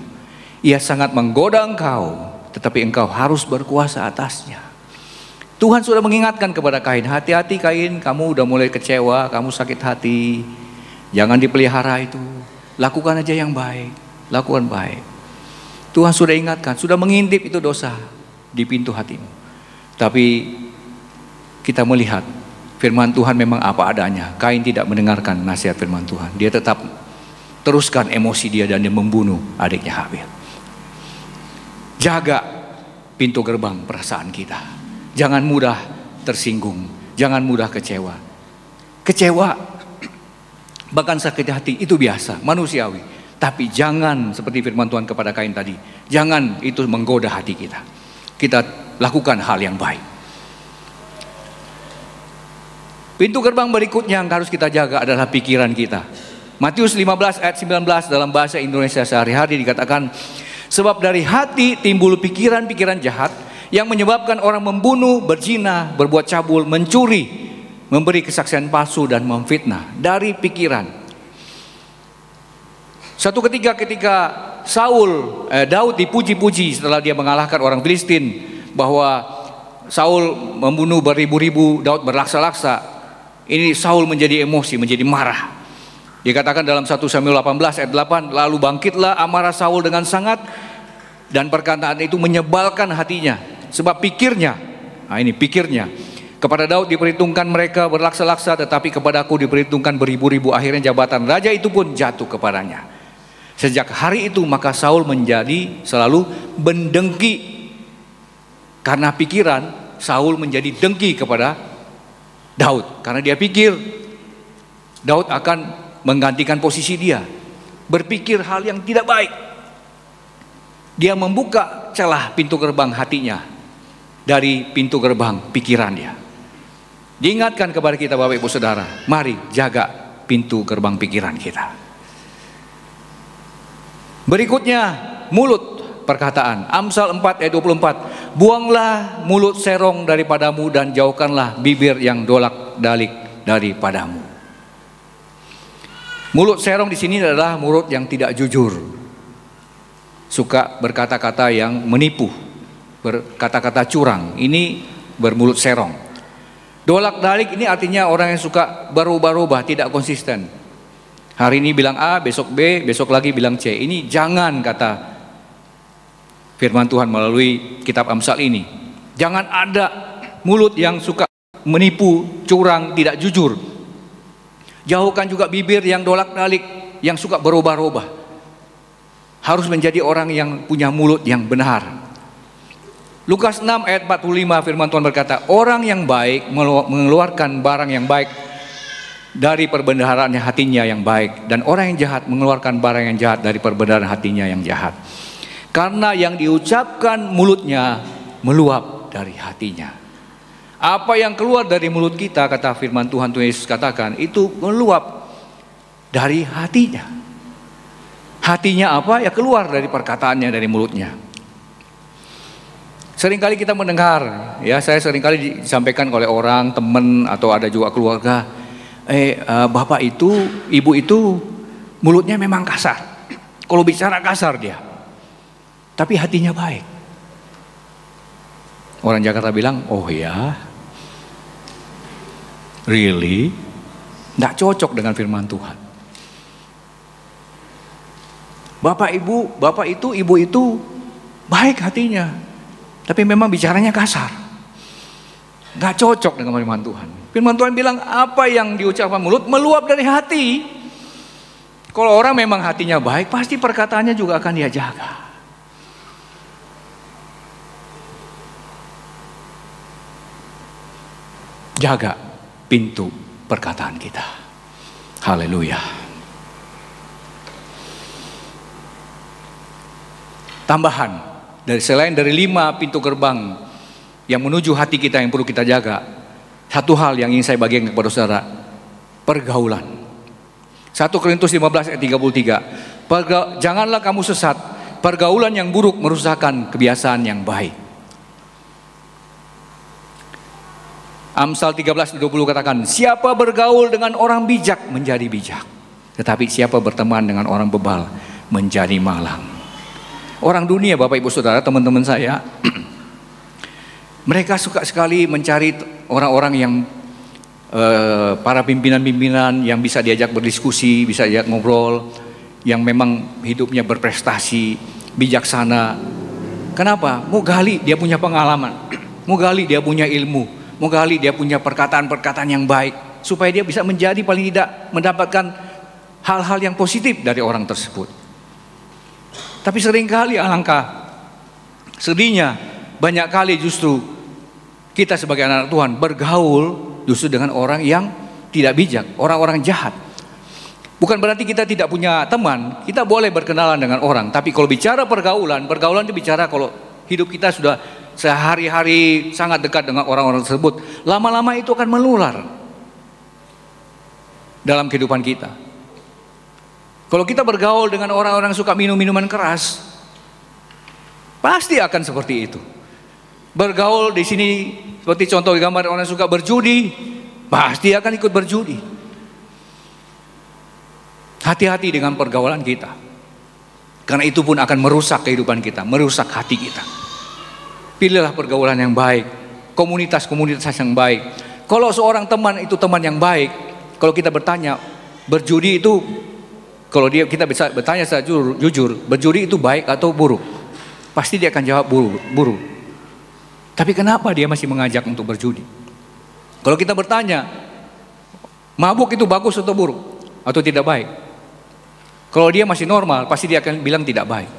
Ia sangat menggoda engkau, tetapi engkau harus berkuasa atasnya. Tuhan sudah mengingatkan kepada Kain, hati-hati Kain, kamu udah mulai kecewa, kamu sakit hati. Jangan dipelihara itu, lakukan aja yang baik, lakukan baik. Tuhan sudah ingatkan, sudah mengintip itu dosa di pintu hatimu. Tapi kita melihat firman Tuhan memang apa adanya. Kain tidak mendengarkan nasihat firman Tuhan. Dia tetap teruskan emosi dia dan dia membunuh adiknya Habil. Jaga pintu gerbang perasaan kita. Jangan mudah tersinggung, jangan mudah kecewa. Kecewa, bahkan sakit hati itu biasa, manusiawi. Tapi jangan seperti firman Tuhan kepada Kain tadi, jangan itu menggoda hati kita. Kita lakukan hal yang baik. Pintu gerbang berikutnya yang harus kita jaga adalah pikiran kita. Matius 15 ayat 19 dalam bahasa Indonesia sehari-hari dikatakan, sebab dari hati timbul pikiran-pikiran jahat yang menyebabkan orang membunuh, berzina, berbuat cabul, mencuri, memberi kesaksian palsu dan memfitnah. Dari pikiran. Satu ketika Daud dipuji-puji setelah dia mengalahkan orang Filistin, bahwa Saul membunuh beribu-ribu, Daud berlaksa-laksa. Ini Saul menjadi emosi, menjadi marah. Dikatakan dalam 1 Samuel 18 ayat 8, lalu bangkitlah amarah Saul dengan sangat, dan perkataan itu menyebalkan hatinya, sebab pikirnya, kepada Daud diperhitungkan mereka berlaksa-laksa, tetapi kepadaku diperhitungkan beribu-ribu. Akhirnya jabatan raja itu pun jatuh kepadanya. Sejak hari itu maka Saul menjadi selalu mendengki. Karena pikiran, Saul menjadi dengki kepada Daud, karena dia pikir Daud akan menggantikan posisi dia, berpikir hal yang tidak baik. Dia membuka celah pintu gerbang hatinya dari pintu gerbang pikiran dia. Diingatkan kepada kita Bapak Ibu Saudara, mari jaga pintu gerbang pikiran kita. Berikutnya, mulut perkataan. Amsal 4 ayat 24, buanglah mulut serong daripadamu dan jauhkanlah bibir yang dolak-dalik daripadamu. Mulut serong di sini adalah mulut yang tidak jujur, suka berkata-kata yang menipu, berkata-kata curang. Ini bermulut serong. Dolak-dalik ini artinya orang yang suka berubah-ubah, tidak konsisten. Hari ini bilang A, besok B, besok lagi bilang C. Ini jangan, kata firman Tuhan melalui kitab Amsal ini. Jangan ada mulut yang suka menipu, curang, tidak jujur. Jauhkan juga bibir yang dolak-dalik, yang suka berubah-ubah. Harus menjadi orang yang punya mulut yang benar. Lukas 6 ayat 45 firman Tuhan berkata, orang yang baik mengeluarkan barang yang baik dari perbendaharaannya hatinya yang baik, dan orang yang jahat mengeluarkan barang yang jahat dari perbendaharaan hatinya yang jahat. Karena yang diucapkan mulutnya meluap dari hatinya. Apa yang keluar dari mulut kita, kata firman Tuhan Yesus katakan, itu meluap dari hatinya. Hatinya apa? Ya keluar dari perkataannya, dari mulutnya. Seringkali kita mendengar, ya saya seringkali disampaikan oleh orang, teman atau ada juga keluarga, bapak itu, ibu itu mulutnya memang kasar. Kalau bicara kasar dia, tapi hatinya baik. Orang Jakarta bilang, oh ya, really? Nggak cocok dengan firman Tuhan. Bapak itu, ibu itu baik hatinya, tapi memang bicaranya kasar. Nggak cocok dengan firman Tuhan. Firman Tuhan bilang, apa yang diucapkan mulut meluap dari hati. Kalau orang memang hatinya baik, pasti perkataannya juga akan dia jaga. Jaga pintu perkataan kita. Haleluya. Tambahan selain dari 5 pintu gerbang yang menuju hati kita yang perlu kita jaga, satu hal yang ingin saya bagikan kepada saudara, pergaulan. 1 Korintus 15 ayat 33. Janganlah kamu sesat, pergaulan yang buruk merusakkan kebiasaan yang baik. Amsal 13:20 katakan, siapa bergaul dengan orang bijak menjadi bijak, tetapi siapa berteman dengan orang bebal menjadi malang. Orang dunia, Bapak Ibu Saudara, teman-teman saya, mereka suka sekali mencari orang-orang yang para pimpinan-pimpinan yang bisa diajak berdiskusi, bisa diajak ngobrol, yang memang hidupnya berprestasi, bijaksana. Kenapa? Mau gali dia punya pengalaman, mau gali dia punya ilmu, mau gali dia punya perkataan-perkataan yang baik, supaya dia bisa menjadi paling tidak mendapatkan hal-hal yang positif dari orang tersebut. Tapi seringkali alangkah Sedihnya banyak kali justru kita sebagai anak Tuhan bergaul justru dengan orang yang tidak bijak, orang-orang jahat. Bukan berarti kita tidak punya teman, kita boleh berkenalan dengan orang. Tapi kalau bicara pergaulan itu bicara kalau hidup kita sudah sehari-hari sangat dekat dengan orang-orang tersebut, lama-lama itu akan menular dalam kehidupan kita. Kalau kita bergaul dengan orang-orang yang suka minum minuman keras, pasti akan seperti itu. Bergaul di sini seperti contoh gambar orang yang suka berjudi, pasti akan ikut berjudi. Hati-hati dengan pergaulan kita, karena itu pun akan merusak kehidupan kita, merusak hati kita. Pilihlah pergaulan yang baik, komunitas-komunitas yang baik. Kalau seorang teman itu teman yang baik, kalau kita bertanya, berjudi itu, kalau kita bisa bertanya secara jujur, berjudi itu baik atau buruk? Pasti dia akan jawab buruk. Tapi kenapa dia masih mengajak untuk berjudi? Kalau kita bertanya, mabuk itu bagus atau buruk? Atau tidak baik? Kalau dia masih normal, pasti dia akan bilang tidak baik.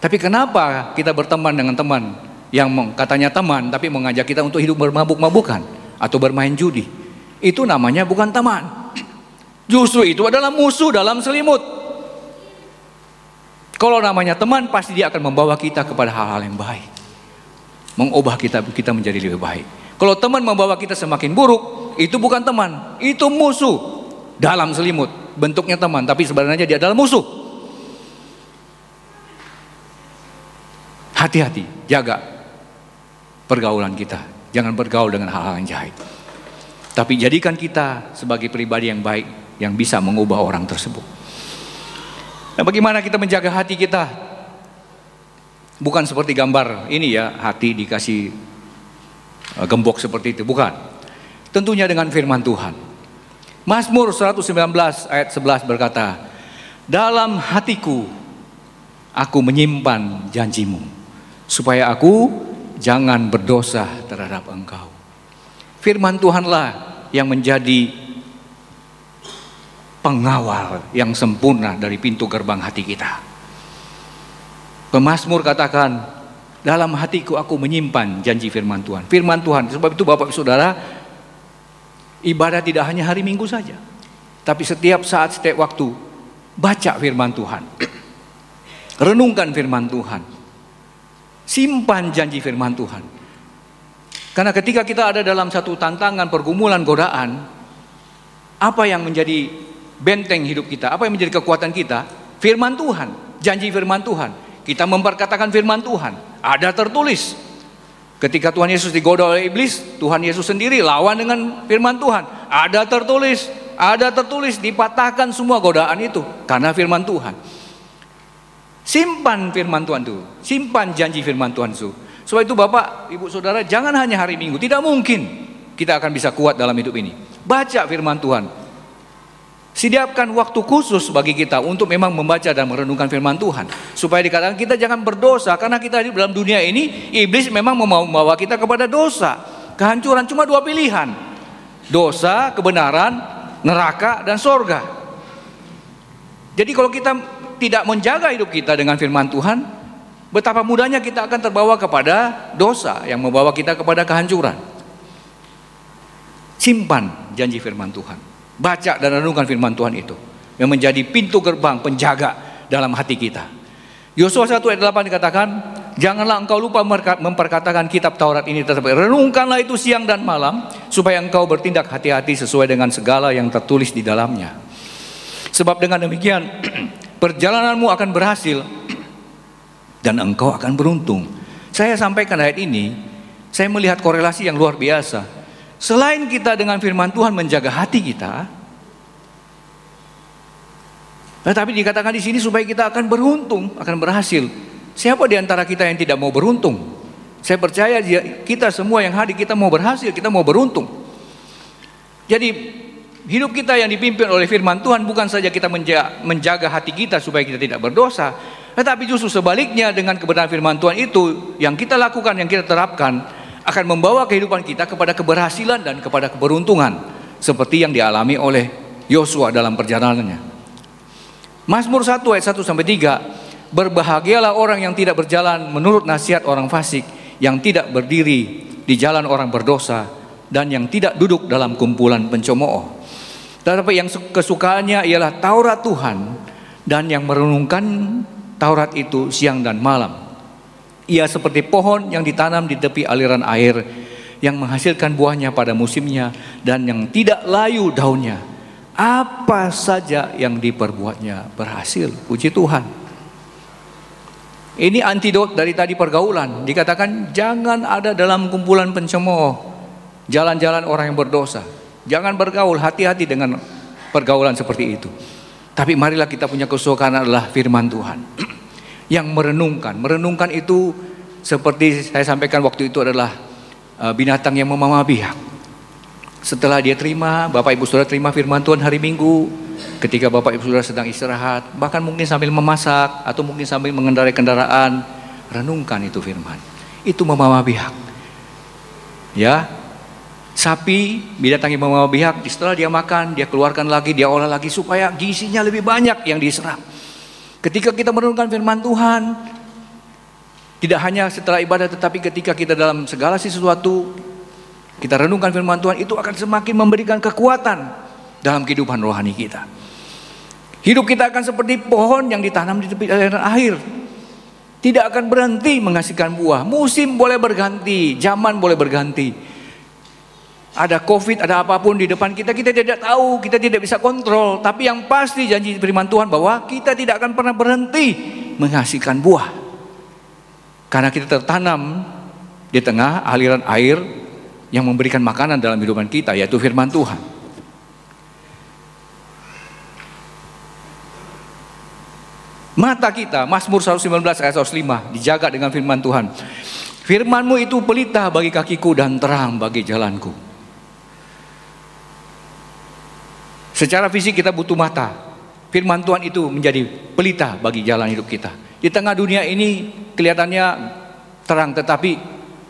Tapi kenapa kita berteman dengan teman yang katanya teman, tapi mengajak kita untuk hidup bermabuk-mabukan atau bermain judi? Itu namanya bukan teman. Justru itu adalah musuh dalam selimut. Kalau namanya teman, pasti dia akan membawa kita kepada hal-hal yang baik, mengubah kita menjadi lebih baik. Kalau teman membawa kita semakin buruk, itu bukan teman, itu musuh dalam selimut. Bentuknya teman, tapi sebenarnya dia adalah musuh. Hati-hati, jaga pergaulan kita. Jangan bergaul dengan hal-hal yang jahat, tapi jadikan kita sebagai pribadi yang baik, yang bisa mengubah orang tersebut. Nah, bagaimana kita menjaga hati kita? Bukan seperti gambar ini ya, hati dikasih gembok seperti itu, bukan. Tentunya dengan firman Tuhan. Mazmur 119 ayat 11 berkata, dalam hatiku aku menyimpan janjimu, supaya aku jangan berdosa terhadap Engkau. Firman Tuhanlah yang menjadi pengawal yang sempurna dari pintu gerbang hati kita. Pemazmur katakan, dalam hatiku aku menyimpan janji firman Tuhan. Firman Tuhan, sebab itu Bapak Saudara, ibadah tidak hanya hari Minggu saja, tapi setiap saat, setiap waktu, baca firman Tuhan, renungkan firman Tuhan, simpan janji firman Tuhan. Karena ketika kita ada dalam satu tantangan, pergumulan, godaan, apa yang menjadi benteng hidup kita, apa yang menjadi kekuatan kita? Firman Tuhan, janji firman Tuhan. Kita memperkatakan firman Tuhan, ada tertulis. Ketika Tuhan Yesus digoda oleh iblis, Tuhan Yesus sendiri lawan dengan firman Tuhan. Ada tertulis, dipatahkan semua godaan itu karena firman Tuhan. Simpan firman Tuhan itu, simpan janji firman Tuhan itu. Sebab itu Bapak, Ibu, Saudara, jangan hanya hari Minggu. Tidak mungkin kita akan bisa kuat dalam hidup ini. Baca firman Tuhan. Sediakan waktu khusus bagi kita untuk memang membaca dan merenungkan firman Tuhan, supaya dikatakan kita jangan berdosa. Karena kita hidup dalam dunia ini, iblis memang membawa kita kepada dosa, kehancuran. Cuma dua pilihan, dosa, kebenaran, neraka, dan sorga. Jadi kalau kita tidak menjaga hidup kita dengan firman Tuhan, betapa mudahnya kita akan terbawa kepada dosa yang membawa kita kepada kehancuran. Simpan janji firman Tuhan, baca dan renungkan firman Tuhan itu, yang menjadi pintu gerbang penjaga dalam hati kita. Yosua 1 ayat 8 dikatakan, janganlah engkau lupa memperkatakan kitab Taurat ini tetap. Renungkanlah itu siang dan malam, supaya engkau bertindak hati-hati sesuai dengan segala yang tertulis di dalamnya. Sebab dengan demikian perjalananmu akan berhasil dan engkau akan beruntung. Saya sampaikan ayat ini, saya melihat korelasi yang luar biasa. Selain kita dengan firman Tuhan menjaga hati kita, tetapi dikatakan di sini supaya kita akan beruntung, akan berhasil. Siapa di antara kita yang tidak mau beruntung? Saya percaya kita semua yang hadir, kita mau berhasil, kita mau beruntung. Jadi hidup kita yang dipimpin oleh firman Tuhan bukan saja kita menjaga hati kita supaya kita tidak berdosa, tetapi justru sebaliknya, dengan kebenaran firman Tuhan itu yang kita lakukan, yang kita terapkan, akan membawa kehidupan kita kepada keberhasilan dan kepada keberuntungan, seperti yang dialami oleh Yosua dalam perjalanannya. Mazmur 1 ayat 1-3, Berbahagialah orang yang tidak berjalan menurut nasihat orang fasik, yang tidak berdiri di jalan orang berdosa, dan yang tidak duduk dalam kumpulan pencemooh. Tetapi yang kesukaannya ialah Taurat Tuhan, dan yang merenungkan Taurat itu siang dan malam. Ia seperti pohon yang ditanam di tepi aliran air, yang menghasilkan buahnya pada musimnya, dan yang tidak layu daunnya. Apa saja yang diperbuatnya berhasil. Puji Tuhan. Ini antidot dari tadi pergaulan. Dikatakan jangan ada dalam kumpulan pencemooh, jalan-jalan orang yang berdosa. Jangan bergaul, hati-hati dengan pergaulan seperti itu. Tapi marilah kita punya kesukaan adalah firman Tuhan yang merenungkan. Merenungkan itu seperti saya sampaikan waktu itu adalah binatang yang memamah biak. Setelah dia terima, Bapak Ibu Saudara terima firman Tuhan hari Minggu, ketika Bapak Ibu Saudara sedang istirahat, bahkan mungkin sambil memasak atau mungkin sambil mengendarai kendaraan, renungkan itu firman. Itu memamah biak. Ya, sapi, binatang yang memamah biak, setelah dia makan, dia keluarkan lagi, dia olah lagi supaya gizinya lebih banyak yang diserap. Ketika kita merenungkan firman Tuhan, tidak hanya setelah ibadah, tetapi ketika kita dalam segala sesuatu, kita renungkan firman Tuhan, itu akan semakin memberikan kekuatan dalam kehidupan rohani kita. Hidup kita akan seperti pohon yang ditanam di tepi aliran air. Tidak akan berhenti menghasilkan buah. Musim boleh berganti, zaman boleh berganti. Ada COVID, ada apapun di depan kita, kita tidak tahu, kita tidak bisa kontrol. Tapi yang pasti janji firman Tuhan bahwa kita tidak akan pernah berhenti menghasilkan buah. Karena kita tertanam di tengah aliran air yang memberikan makanan dalam kehidupan kita, yaitu firman Tuhan. Mata kita, Mazmur 119 ayat 105, dijaga dengan firman Tuhan. Firman-Mu itu pelita bagi kakiku dan terang bagi jalanku. Secara fisik kita butuh mata. Firman Tuhan itu menjadi pelita bagi jalan hidup kita. Di tengah dunia ini kelihatannya terang, tetapi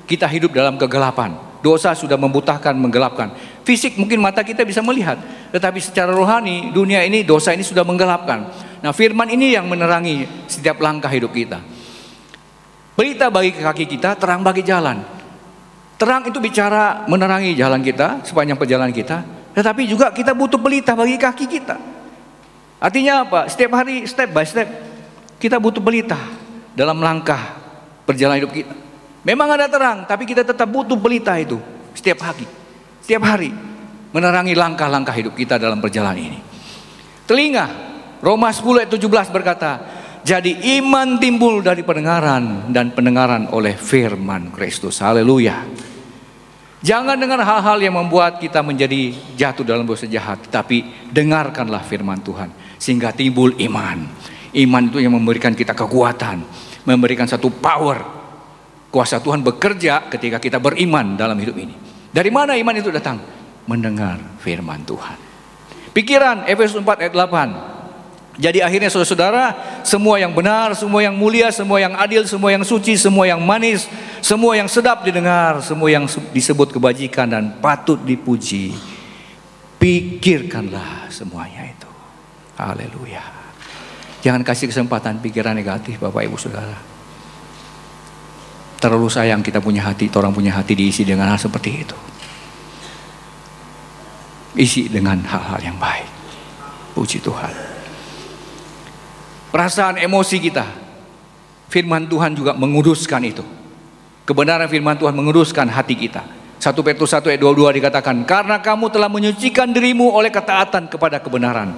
kita hidup dalam kegelapan. Dosa sudah membutakan, menggelapkan. Fisik mungkin mata kita bisa melihat, tetapi secara rohani dunia ini, dosa ini sudah menggelapkan. Nah, firman ini yang menerangi setiap langkah hidup kita. Pelita bagi kaki kita, terang bagi jalan. Terang itu bicara menerangi jalan kita, sepanjang perjalanan kita. Tetapi juga kita butuh pelita bagi kaki kita. Artinya apa? Setiap hari, step by step, kita butuh pelita dalam langkah perjalanan hidup kita. Memang ada terang, tapi kita tetap butuh pelita itu setiap hari menerangi langkah-langkah hidup kita dalam perjalanan ini. Telinga, Roma 10 ayat 17 berkata, jadi iman timbul dari pendengaran, dan pendengaran oleh firman Kristus. Haleluya. Jangan dengar hal-hal yang membuat kita menjadi jatuh dalam dosa jahat, tapi dengarkanlah firman Tuhan sehingga timbul iman. Iman itu yang memberikan kita kekuatan, memberikan satu power. Kuasa Tuhan bekerja ketika kita beriman dalam hidup ini. Dari mana iman itu datang? Mendengar firman Tuhan. Pikiran, Efesus 4 ayat 8. Jadi akhirnya saudara-saudara, semua yang benar, semua yang mulia, semua yang adil, semua yang suci, semua yang manis, semua yang sedap didengar, semua yang disebut kebajikan dan patut dipuji, pikirkanlah semuanya itu. Haleluya. Jangan kasih kesempatan pikiran negatif, Bapak Ibu Saudara. Terlalu sayang kita punya hati, orang punya hati diisi dengan hal seperti itu. Isi dengan hal-hal yang baik. Puji Tuhan. Perasaan emosi kita, firman Tuhan juga menguduskan itu. Kebenaran firman Tuhan menguduskan hati kita. 1 Petrus 1 ayat 22 dikatakan, karena kamu telah menyucikan dirimu oleh ketaatan kepada kebenaran,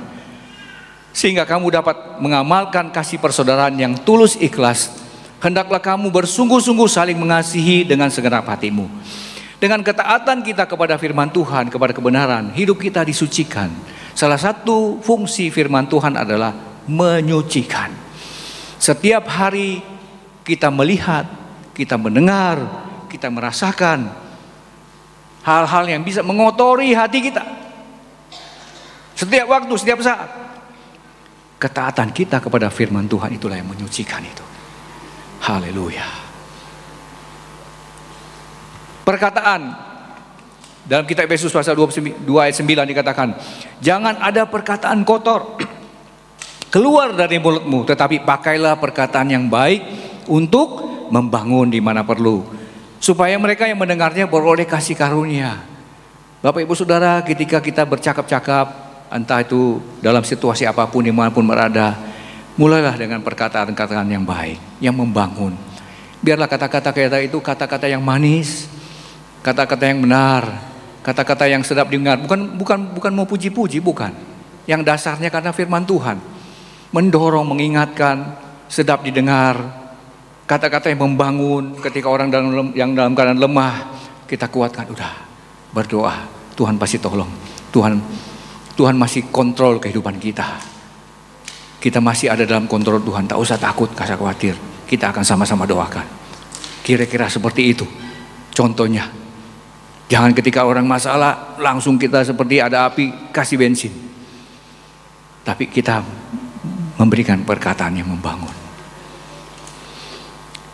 sehingga kamu dapat mengamalkan kasih persaudaraan yang tulus ikhlas. Hendaklah kamu bersungguh-sungguh saling mengasihi dengan segenap hatimu. Dengan ketaatan kita kepada firman Tuhan, kepada kebenaran, hidup kita disucikan. Salah satu fungsi firman Tuhan adalah menyucikan. Setiap hari kita melihat, kita mendengar, kita merasakan hal-hal yang bisa mengotori hati kita. Setiap waktu, setiap saat. Ketaatan kita kepada firman Tuhan itulah yang menyucikan itu. Haleluya. Perkataan dalam kitab Efesus pasal 2 ayat 9 dikatakan, jangan ada perkataan kotor keluar dari mulutmu, tetapi pakailah perkataan yang baik untuk membangun di mana perlu, supaya mereka yang mendengarnya beroleh kasih karunia. Bapak Ibu Saudara, ketika kita bercakap-cakap, entah itu dalam situasi apapun dimanapun berada, mulailah dengan perkataan-perkataan yang baik, yang membangun. Biarlah kata-kata kita itu kata-kata yang manis, kata-kata yang benar, kata-kata yang sedap didengar. Bukan mau puji-puji, bukan. Yang dasarnya karena firman Tuhan mendorong, mengingatkan, sedap didengar. Kata-kata yang membangun ketika orang yang dalam keadaan lemah, kita kuatkan. Udah, berdoa, Tuhan pasti tolong. Tuhan masih kontrol kehidupan kita. Kita masih ada dalam kontrol Tuhan. Tak usah takut, tak usah khawatir. Kita akan sama-sama doakan. Kira-kira seperti itu contohnya. Jangan ketika orang masalah langsung kita seperti ada api kasih bensin. Tapi kita memberikan perkataan yang membangun.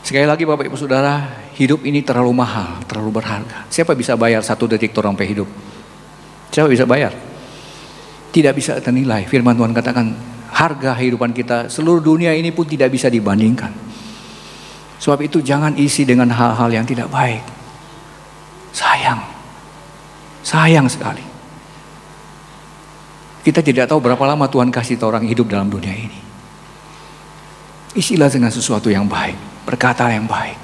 Sekali lagi Bapak Ibu Saudara, hidup ini terlalu mahal, terlalu berharga. Siapa bisa bayar 1 detik sampai hidup? Siapa bisa bayar? Tidak bisa ternilai. Firman Tuhan katakan, harga kehidupan kita seluruh dunia ini pun tidak bisa dibandingkan. Sebab itu jangan isi dengan hal-hal yang tidak baik. Sayang sekali. Kita tidak tahu berapa lama Tuhan kasih orang hidup dalam dunia ini. Isilah dengan sesuatu yang baik, perkataan yang baik.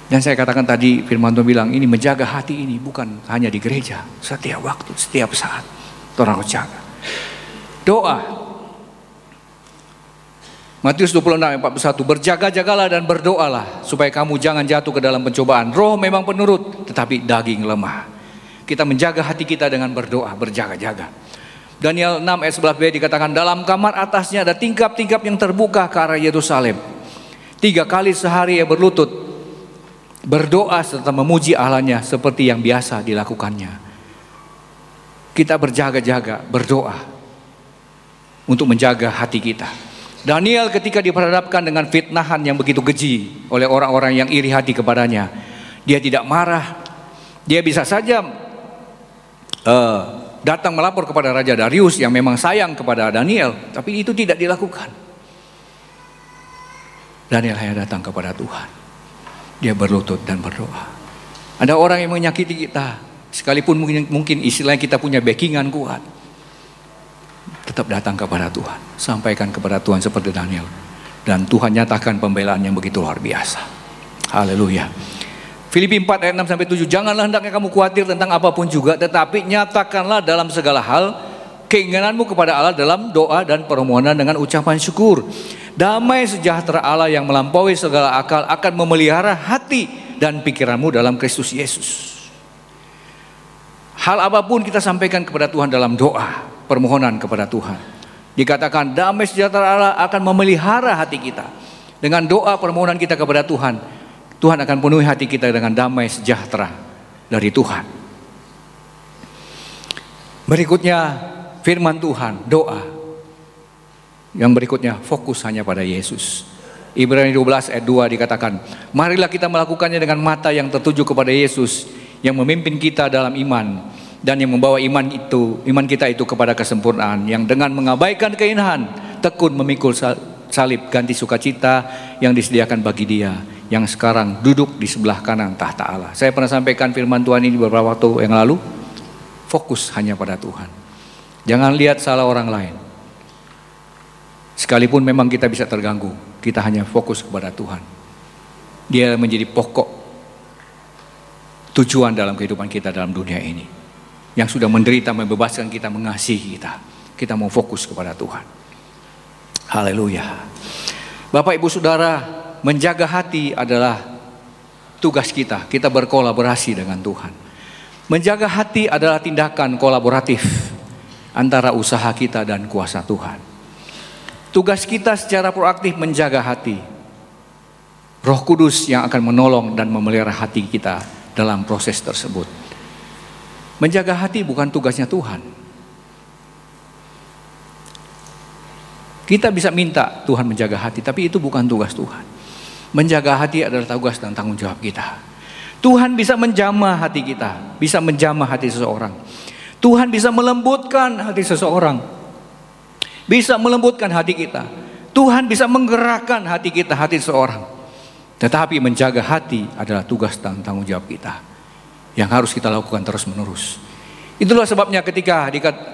Dan saya katakan tadi, firman Tuhan bilang, ini menjaga hati ini bukan hanya di gereja, setiap waktu, setiap saat. Orang harus jaga. Doa. Matius 26:41, berjaga-jagalah dan berdoalah supaya kamu jangan jatuh ke dalam pencobaan. Roh memang penurut, tetapi daging lemah. Kita menjaga hati kita dengan berdoa, berjaga-jaga. Daniel 6:11b dikatakan, dalam kamar atasnya ada tingkap-tingkap yang terbuka ke arah Yerusalem. 3 kali sehari ia berlutut, berdoa serta memuji Allahnya seperti yang biasa dilakukannya. Kita berjaga-jaga, berdoa untuk menjaga hati kita. Daniel ketika diperhadapkan dengan fitnahan yang begitu keji oleh orang-orang yang iri hati kepadanya, dia tidak marah. Dia bisa saja datang melapor kepada Raja Darius yang memang sayang kepada Daniel, tapi itu tidak dilakukan. Daniel hanya datang kepada Tuhan. Dia berlutut dan berdoa. Ada orang yang menyakiti kita, sekalipun mungkin istilahnya kita punya backingan kuat, tetap datang kepada Tuhan, sampaikan kepada Tuhan seperti Daniel, dan Tuhan nyatakan pembelaan yang begitu luar biasa. Haleluya. Filipi 4:6-7, janganlah hendaknya kamu khawatir tentang apapun juga, tetapi nyatakanlah dalam segala hal keinginanmu kepada Allah dalam doa dan permohonan dengan ucapan syukur. Damai sejahtera Allah yang melampaui segala akal akan memelihara hati dan pikiranmu dalam Kristus Yesus. Hal apapun kita sampaikan kepada Tuhan dalam doa, permohonan kepada Tuhan. Dikatakan damai sejahtera Allah akan memelihara hati kita. Dengan doa permohonan kita kepada Tuhan, Tuhan akan penuhi hati kita dengan damai sejahtera dari Tuhan. Berikutnya firman Tuhan, doa. Yang berikutnya fokus hanya pada Yesus. Ibrani 12:2 dikatakan, marilah kita melakukannya dengan mata yang tertuju kepada Yesus yang memimpin kita dalam iman dan yang membawa iman kita itu kepada kesempurnaan, yang dengan mengabaikan keinahan tekun memikul salib ganti sukacita yang disediakan bagi Dia yang sekarang duduk di sebelah kanan tahta Allah. Saya pernah sampaikan firman Tuhan ini beberapa waktu yang lalu. Fokus hanya pada Tuhan. Jangan lihat salah orang lain. Sekalipun memang kita bisa terganggu, kita hanya fokus kepada Tuhan. Dia menjadi pokok tujuan dalam kehidupan kita dalam dunia ini. Yang sudah menderita, membebaskan kita, mengasihi kita. Kita mau fokus kepada Tuhan. Haleluya. Bapak Ibu Saudara, menjaga hati adalah tugas kita. Kita berkolaborasi dengan Tuhan. Menjaga hati adalah tindakan kolaboratif antara usaha kita dan kuasa Tuhan. Tugas kita secara proaktif menjaga hati. Roh Kudus yang akan menolong dan memelihara hati kita dalam proses tersebut. Menjaga hati bukan tugasnya Tuhan. Kita bisa minta Tuhan menjaga hati, tapi itu bukan tugas Tuhan. Menjaga hati adalah tugas dan tanggung jawab kita. Tuhan bisa menjamah hati kita, bisa menjamah hati seseorang. Tuhan bisa melembutkan hati seseorang. bisa melembutkan hati kita. Tuhan bisa menggerakkan hati kita, hati seorang. Tetapi menjaga hati adalah tugas dan tanggung jawab kita yang harus kita lakukan terus menerus. Itulah sebabnya ketika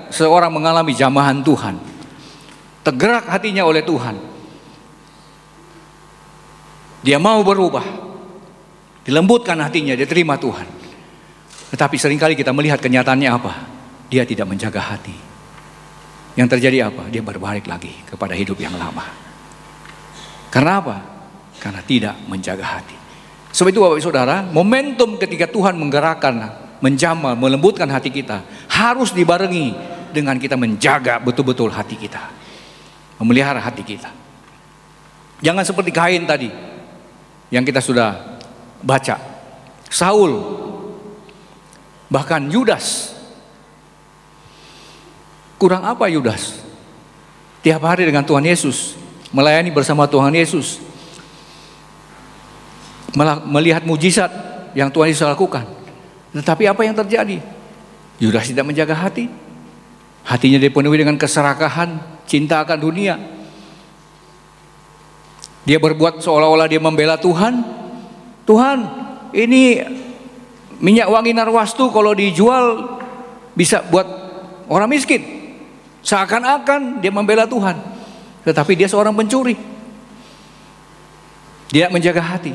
seorang mengalami jamahan Tuhan, tergerak hatinya oleh Tuhan, dia mau berubah, dilembutkan hatinya, dia terima Tuhan. Tetapi seringkali kita melihat kenyataannya apa? Dia tidak menjaga hati. Yang terjadi apa? Dia berbalik lagi kepada hidup yang lama. Karena apa? Karena tidak menjaga hati. Sebab itu Bapak Ibu Saudara, momentum ketika Tuhan menggerakkan, menjamah, melembutkan hati kita harus dibarengi dengan kita menjaga betul-betul hati kita, memelihara hati kita. Jangan seperti Kain tadi yang kita sudah baca, Saul, bahkan Yudas. Kurang apa Yudas? Tiap hari dengan Tuhan Yesus, melayani bersama Tuhan Yesus, melihat mujizat yang Tuhan Yesus lakukan. Tetapi apa yang terjadi? Yudas tidak menjaga hati. Hatinya dipenuhi dengan keserakahan, cinta akan dunia. Dia berbuat seolah-olah dia membela Tuhan. Tuhan, ini minyak wangi narwastu kalau dijual bisa buat orang miskin. Seakan-akan dia membela Tuhan, tetapi dia seorang pencuri. Dia menjaga hati.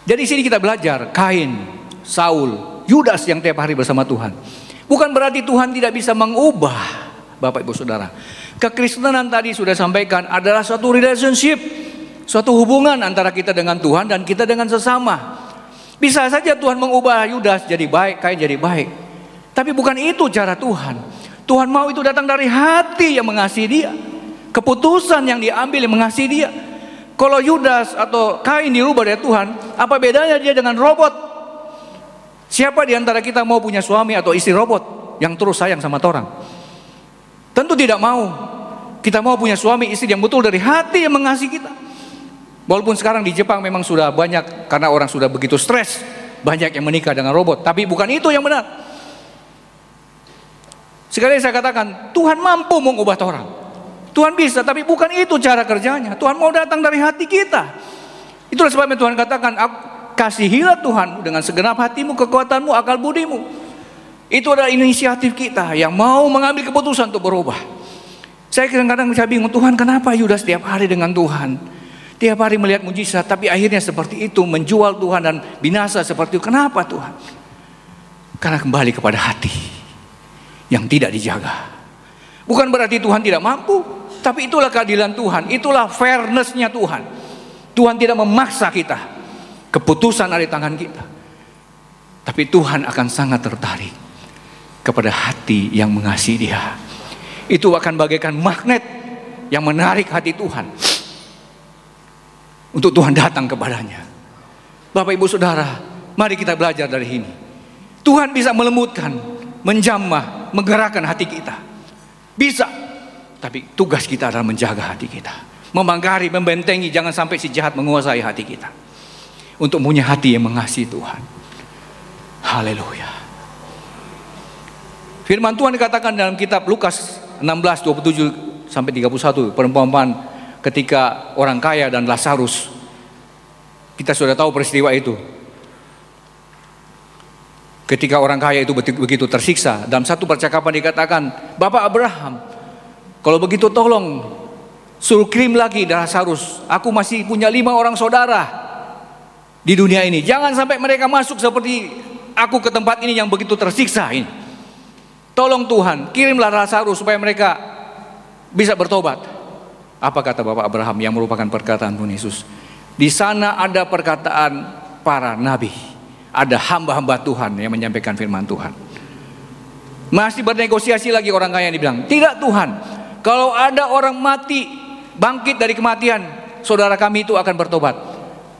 Jadi sini kita belajar Kain, Saul, Yudas yang tiap hari bersama Tuhan. Bukan berarti Tuhan tidak bisa mengubah, Bapak Ibu Saudara. Kekristenan tadi sudah sampaikan adalah suatu relationship, suatu hubungan antara kita dengan Tuhan dan kita dengan sesama. Bisa saja Tuhan mengubah Yudas jadi baik, Kain jadi baik. Tapi bukan itu cara Tuhan. Tuhan mau itu datang dari hati yang mengasihi dia, keputusan yang diambil yang mengasihi dia. Kalau Yudas atau Kain dirubah dari Tuhan, apa bedanya dia dengan robot? Siapa di antara kita mau punya suami atau istri robot yang terus sayang sama orang? Tentu tidak mau. Kita mau punya suami istri yang betul dari hati yang mengasihi kita. Walaupun sekarang di Jepang memang sudah banyak, karena orang sudah begitu stres, banyak yang menikah dengan robot. Tapi bukan itu yang benar. Sekali saya katakan, Tuhan mampu mengubah orang. Tuhan bisa, tapi bukan itu cara kerjanya. Tuhan mau datang dari hati kita. Itulah sebabnya Tuhan katakan, kasihilah Tuhan dengan segenap hatimu, kekuatanmu, akal budimu. Itu adalah inisiatif kita yang mau mengambil keputusan untuk berubah. Saya kadang-kadang bisa bingung, Tuhan kenapa Yudas tiap hari dengan Tuhan? Tiap hari melihat mujizat, tapi akhirnya seperti itu, menjual Tuhan dan binasa seperti itu. Kenapa Tuhan? Karena kembali kepada hati yang tidak dijaga. Bukan berarti Tuhan tidak mampu, tapi itulah keadilan Tuhan, itulah fairness-nya Tuhan. Tuhan tidak memaksa kita, keputusan ada di tangan kita. Tapi Tuhan akan sangat tertarik kepada hati yang mengasihi Dia. Itu akan bagaikan magnet yang menarik hati Tuhan untuk Tuhan datang kepadanya. Bapak Ibu Saudara, mari kita belajar dari ini. Tuhan bisa melembutkan, menjamah, menggerakkan hati kita. Bisa. Tapi tugas kita adalah menjaga hati kita, memanggari, membentengi, jangan sampai si jahat menguasai hati kita. Untuk punya hati yang mengasihi Tuhan. Haleluya. Firman Tuhan dikatakan dalam kitab Lukas 16:27 sampai 31, perumpamaan ketika orang kaya dan Lazarus. Kita sudah tahu peristiwa itu. Ketika orang kaya itu begitu tersiksa, dalam satu percakapan dikatakan, Bapak Abraham, kalau begitu tolong suruh kirim lagi Lazarus. Aku masih punya 5 orang saudara di dunia ini. Jangan sampai mereka masuk seperti aku ke tempat ini yang begitu tersiksa ini. Tolong Tuhan, kirimlah Lazarus supaya mereka bisa bertobat. Apa kata Bapak Abraham yang merupakan perkataan Tuhan Yesus? Di sana ada perkataan para nabi, ada hamba-hamba Tuhan yang menyampaikan firman Tuhan. Masih bernegosiasi lagi orang kaya yang dibilang, tidak Tuhan, kalau ada orang mati, bangkit dari kematian, saudara kami itu akan bertobat.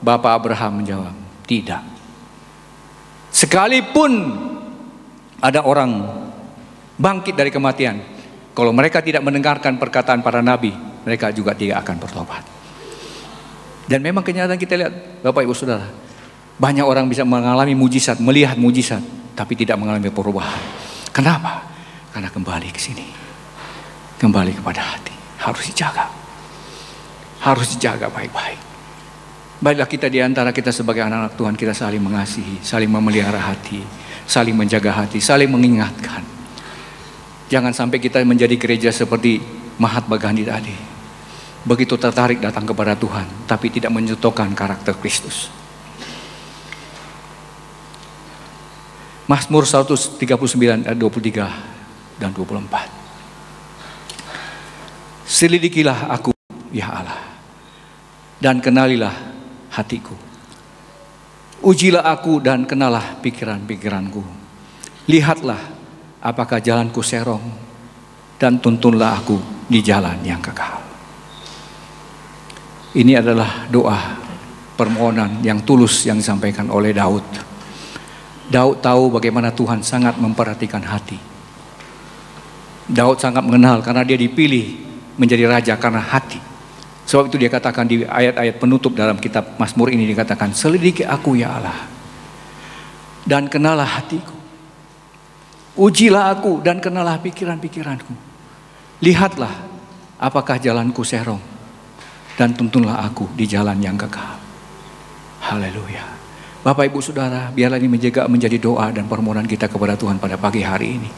Bapak Abraham menjawab, tidak. Sekalipun ada orang bangkit dari kematian, kalau mereka tidak mendengarkan perkataan para nabi, mereka juga tidak akan bertobat. Dan memang kenyataan kita lihat, Bapak Ibu Saudara, banyak orang bisa mengalami mujizat, melihat mujizat, tapi tidak mengalami perubahan. Kenapa? Karena kembali ke sini. kembali kepada hati. Harus dijaga. Harus dijaga baik-baik. Baiklah kita di antara kita sebagai anak-anak Tuhan, kita saling mengasihi, saling memelihara hati, saling menjaga hati, saling mengingatkan. Jangan sampai kita menjadi gereja seperti Mahatma Gandhi tadi. Begitu tertarik datang kepada Tuhan, tapi tidak menyentuhkan karakter Kristus. Mazmur 139 ayat 23 dan 24. Selidikilah aku, ya Allah, dan kenalilah hatiku. Ujilah aku dan kenalah pikiran-pikiranku. Lihatlah apakah jalanku serong, dan tuntunlah aku di jalan yang kekal. Ini adalah doa permohonan yang tulus yang disampaikan oleh Daud. Daud tahu bagaimana Tuhan sangat memperhatikan hati. Daud sangat mengenal karena dia dipilih menjadi raja karena hati. Sebab itu dia katakan di ayat-ayat penutup dalam kitab Mazmur ini, dikatakan, selidiki aku ya Allah, dan kenalah hatiku. Ujilah aku dan kenalah pikiran-pikiranku. Lihatlah apakah jalanku serong, dan tuntunlah aku di jalan yang kekal. Haleluya. Bapak Ibu Saudara, biarlah ini menjadi doa dan permohonan kita kepada Tuhan pada pagi hari ini.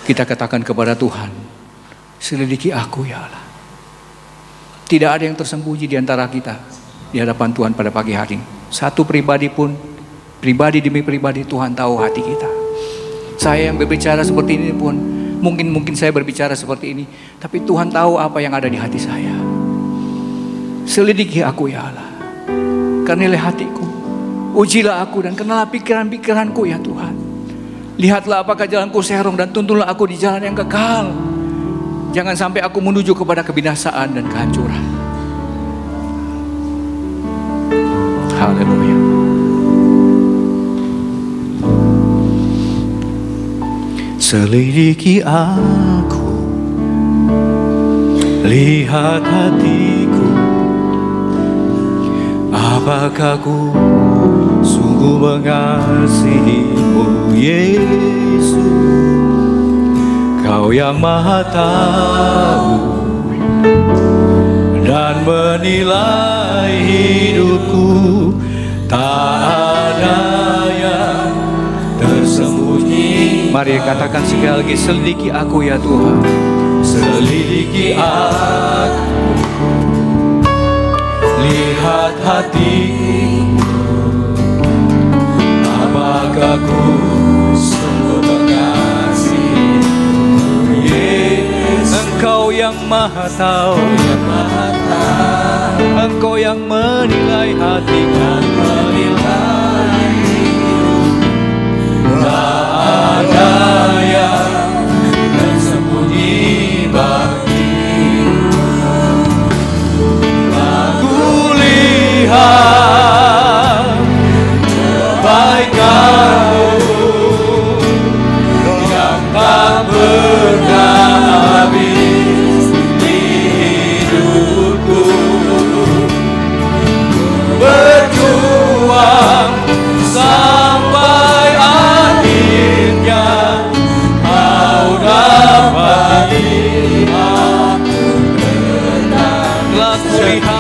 Kita katakan kepada Tuhan, selidiki aku ya Allah. Tidak ada yang tersembunyi di antara kita di hadapan Tuhan pada pagi hari ini. Satu pribadi pun, pribadi demi pribadi, Tuhan tahu hati kita. Saya yang berbicara seperti ini pun, mungkin saya berbicara seperti ini, tapi Tuhan tahu apa yang ada di hati saya. Selidiki aku ya Allah, kenalilah hatiku. Ujilah aku dan kenalah pikiran-pikiranku ya Tuhan. Lihatlah apakah jalanku serong, dan tuntunlah aku di jalan yang kekal. Jangan sampai aku menuju kepada kebinasaan dan kehancuran. Haleluya. Selidiki aku, lihat hatiku, apakah ku sungguh mengasihimu Yesus. Kau yang Maha tahu dan menilai hidupku, tak ada yang tersembunyi. Mari katakan sekali lagi, selidiki aku ya Tuhan. Selidiki aku, lihat hatiku, apakah ku sungguh mengasihimu Yesus. Engkau yang Maha tahu, Engkau yang menilai hati dan menilai hidup. Tak ada yang tersembunyi bagimu. Aku lihat kebaikanmu yang tak pernah habis di hidupku. Berjuang sampai akhirnya kau dapati aku tenang. Telah kulihat